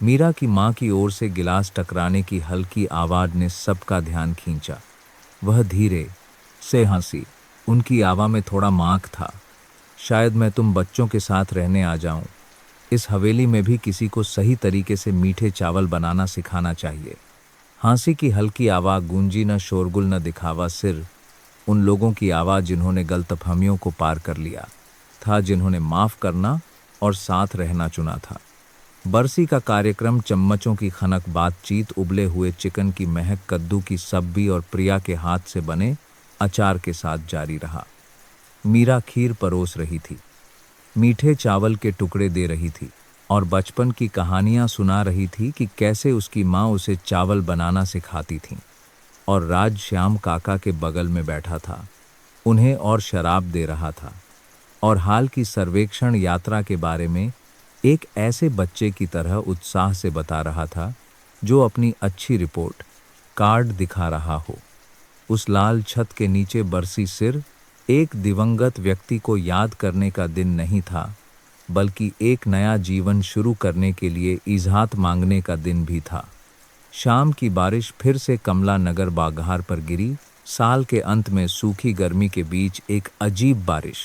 मीरा की माँ की ओर से गिलास टकराने की हल्की आवाज़ ने सबका ध्यान खींचा। वह धीरे से हंसी। उनकी आवाज़ में थोड़ा माख था। शायद मैं तुम बच्चों के साथ रहने आ जाऊं। इस हवेली में भी किसी को सही तरीके से मीठे चावल बनाना सिखाना चाहिए। हंसी की हल्की आवाज़ गूंजी, न शोरगुल न दिखावा, सिर्फ उन लोगों की आवाज़ जिन्होंने गलतफहमियों को पार कर लिया था, जिन्होंने माफ़ करना और साथ रहना चुना था। बरसी का कार्यक्रम चम्मचों की खनक, बातचीत, उबले हुए चिकन की महक, कद्दू की सब्जी और प्रिया के हाथ से बने अचार के साथ जारी रहा। मीरा खीर परोस रही थी, मीठे चावल के टुकड़े दे रही थी और बचपन की कहानियां सुना रही थी कि कैसे उसकी माँ उसे चावल बनाना सिखाती थी। और राज श्याम काका के बगल में बैठा था, उन्हें और शराब दे रहा था और हाल की सर्वेक्षण यात्रा के बारे में एक ऐसे बच्चे की तरह उत्साह से बता रहा था जो अपनी अच्छी रिपोर्ट कार्ड दिखा रहा हो। उस लाल छत के नीचे बरसी सिर एक दिवंगत व्यक्ति को याद करने का दिन नहीं था, बल्कि एक नया जीवन शुरू करने के लिए इजाज़त मांगने का दिन भी था। शाम की बारिश फिर से कमला नगर बागार पर गिरी। साल के अंत में सूखी गर्मी के बीच एक अजीब बारिश,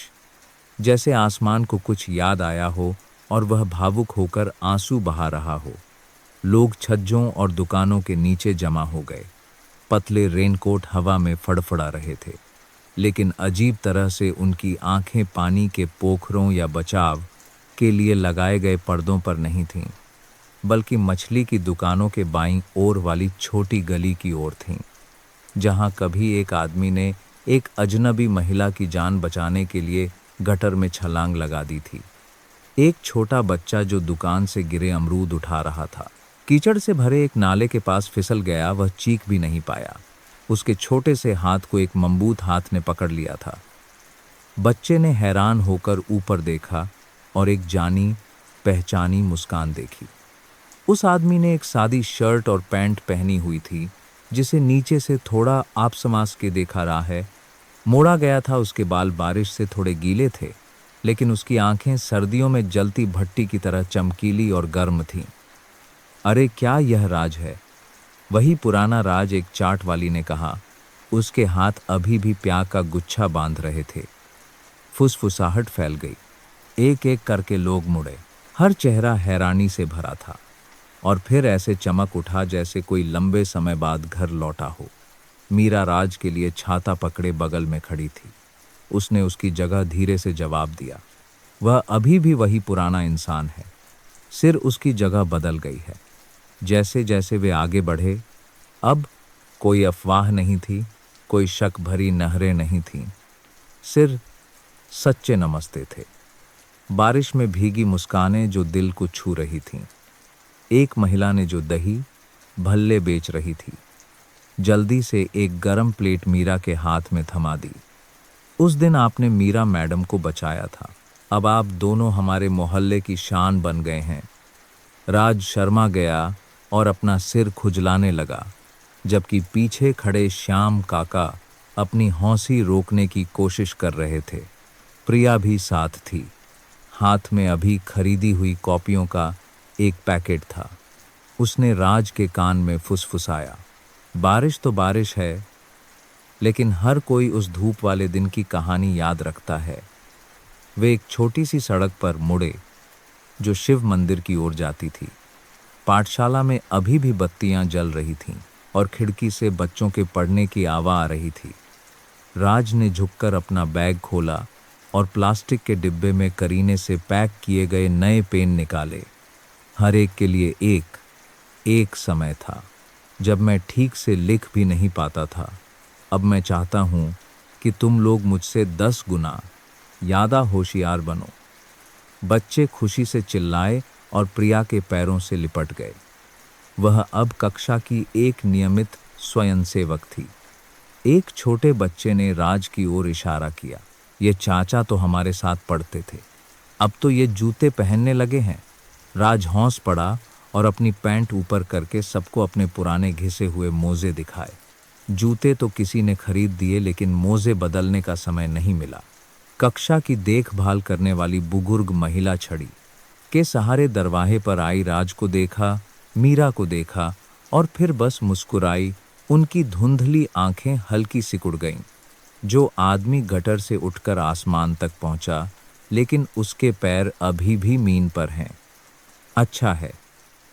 जैसे आसमान को कुछ याद आया हो और वह भावुक होकर आंसू बहा रहा हो। लोग छज्जों और दुकानों के नीचे जमा हो गए। पतले रेनकोट हवा में फड़फड़ा रहे थे, लेकिन अजीब तरह से उनकी आंखें पानी के पोखरों या बचाव के लिए लगाए गए पर्दों पर नहीं थीं, बल्कि मछली की दुकानों के बाईं ओर वाली छोटी गली की ओर थीं, जहां कभी एक आदमी ने एक अजनबी महिला की जान बचाने के लिए गटर में छलांग लगा दी थी। एक छोटा बच्चा जो दुकान से गिरे अमरूद उठा रहा था, कीचड़ से भरे एक नाले के पास फिसल गया। वह चीख भी नहीं पाया। उसके छोटे से हाथ को एक मजबूत हाथ ने पकड़ लिया था। बच्चे ने हैरान होकर ऊपर देखा और एक जानी पहचानी मुस्कान देखी। उस आदमी ने एक सादी शर्ट और पैंट पहनी हुई थी, जिसे नीचे से थोड़ा आपसमास के देखा रहा है मोड़ा गया था। उसके बाल बारिश से थोड़े गीले थे, लेकिन उसकी आंखें सर्दियों में जलती भट्टी की तरह चमकीली और गर्म थीं। अरे क्या यह राज है? वही पुराना राज, एक चाट वाली ने कहा। उसके हाथ अभी भी प्याग का गुच्छा बांध रहे थे। फुसफुसाहट फैल गई। एक एक करके लोग मुड़े। हर चेहरा हैरानी से भरा था और फिर ऐसे चमक उठा जैसे कोई लंबे समय बाद घर लौटा हो। मीरा राज के लिए छाता पकड़े बगल में खड़ी थी। उसने उसकी जगह धीरे से जवाब दिया, वह अभी भी वही पुराना इंसान है, सिर्फ उसकी जगह बदल गई है। जैसे जैसे वे आगे बढ़े, अब कोई अफवाह नहीं थी, कोई शक भरी नहरें नहीं थीं, सिर्फ सच्चे नमस्ते थे। बारिश में भीगी मुस्कानें जो दिल को छू रही थीं। एक महिला ने जो दही भल्ले बेच रही थी, जल्दी से एक गरम प्लेट मीरा के हाथ में थमा दी। उस दिन आपने मीरा मैडम को बचाया था। अब आप दोनों हमारे मोहल्ले की शान बन गए हैं। राज शर्मा गया और अपना सिर खुजलाने लगा, जबकि पीछे खड़े श्याम काका अपनी हौंसी रोकने की कोशिश कर रहे थे। प्रिया भी साथ थी। हाथ में अभी खरीदी हुई कॉपियों का एक पैकेट था। उसने राज के कान में फुसफुसाया, बारिश तो बारिश है, लेकिन हर कोई उस धूप वाले दिन की कहानी याद रखता है। वे एक छोटी सी सड़क पर मुड़े जो शिव मंदिर की ओर जाती थी। पाठशाला में अभी भी बत्तियां जल रही थीं और खिड़की से बच्चों के पढ़ने की आवाज़ आ रही थी। राज ने झुककर अपना बैग खोला और प्लास्टिक के डिब्बे में करीने से पैक किए गए नए पेन निकाले। हर एक के लिए एक एक समय था जब मैं ठीक से लिख भी नहीं पाता था। अब मैं चाहता हूँ कि तुम लोग मुझसे 10 गुना ज़्यादा होशियार बनो। बच्चे खुशी से चिल्लाए और प्रिया के पैरों से लिपट गए। वह अब कक्षा की एक नियमित स्वयंसेवक थी। एक छोटे बच्चे ने राज की ओर इशारा किया। ये चाचा तो हमारे साथ पढ़ते थे, अब तो ये जूते पहनने लगे हैं। राज हौंस पड़ा और अपनी पैंट ऊपर करके सबको अपने पुराने घिसे हुए मोजे दिखाए। जूते तो किसी ने खरीद दिए, लेकिन मोजे बदलने का समय नहीं मिला। कक्षा की देखभाल करने वाली बुजुर्ग महिला छड़ी के सहारे दरवाजे पर आई। राज को देखा, मीरा को देखा और फिर बस मुस्कुराई। उनकी धुंधली आंखें हल्की सिकुड़ गईं। जो आदमी गटर से उठकर आसमान तक पहुंचा, लेकिन उसके पैर अभी भी मीन पर हैं। अच्छा है,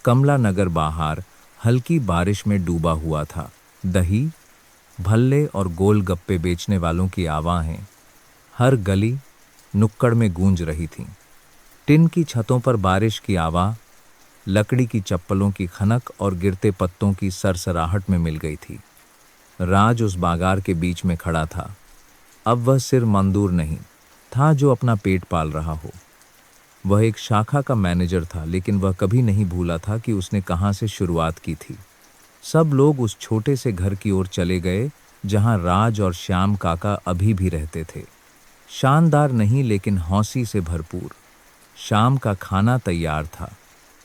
कमला नगर बाहर हल्की बारिश में डूबा हुआ था। दही, भल्ले और गोलगप्पे बेचने वालों की आवाज़ें हर गली नुक्कड़ में गूंज रही थीं। टिन की छतों पर बारिश की आवाज़ लकड़ी की चप्पलों की खनक और गिरते पत्तों की सरसराहट में मिल गई थी। राज उस बाजार के बीच में खड़ा था। अब वह सिर मजदूर नहीं था जो अपना पेट पाल रहा हो। वह एक शाखा का मैनेजर था, लेकिन वह कभी नहीं भूला था कि उसने कहाँ से शुरुआत की थी। सब लोग उस छोटे से घर की ओर चले गए जहाँ राज और श्याम काका अभी भी रहते थे। शानदार नहीं, लेकिन हौंसी से भरपूर। शाम का खाना तैयार था।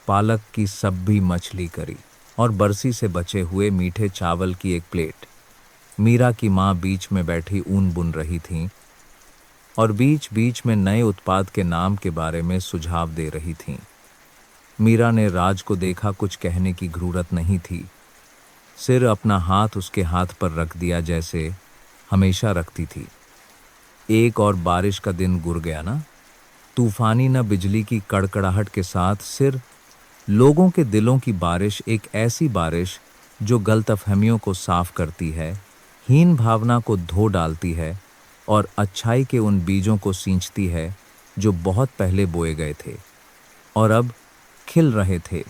पालक की सब्जी, मछली करी और बरसी से बचे हुए मीठे चावल की एक प्लेट। मीरा की माँ बीच में बैठी ऊन बुन रही थीं और बीच बीच में नए उत्पाद के नाम के बारे में सुझाव दे रही थीं। मीरा ने राज को देखा। कुछ कहने की जरूरत नहीं थी। सिर अपना हाथ उसके हाथ पर रख दिया, जैसे हमेशा रखती थी। एक और बारिश का दिन गुजर गया ना। तूफानी न बिजली की कड़कड़ाहट के साथ, सिर लोगों के दिलों की बारिश। एक ऐसी बारिश जो गलतफहमियों को साफ करती है, हीन भावना को धो डालती है और अच्छाई के उन बीजों को सींचती है जो बहुत पहले बोए गए थे और अब खिल रहे थे।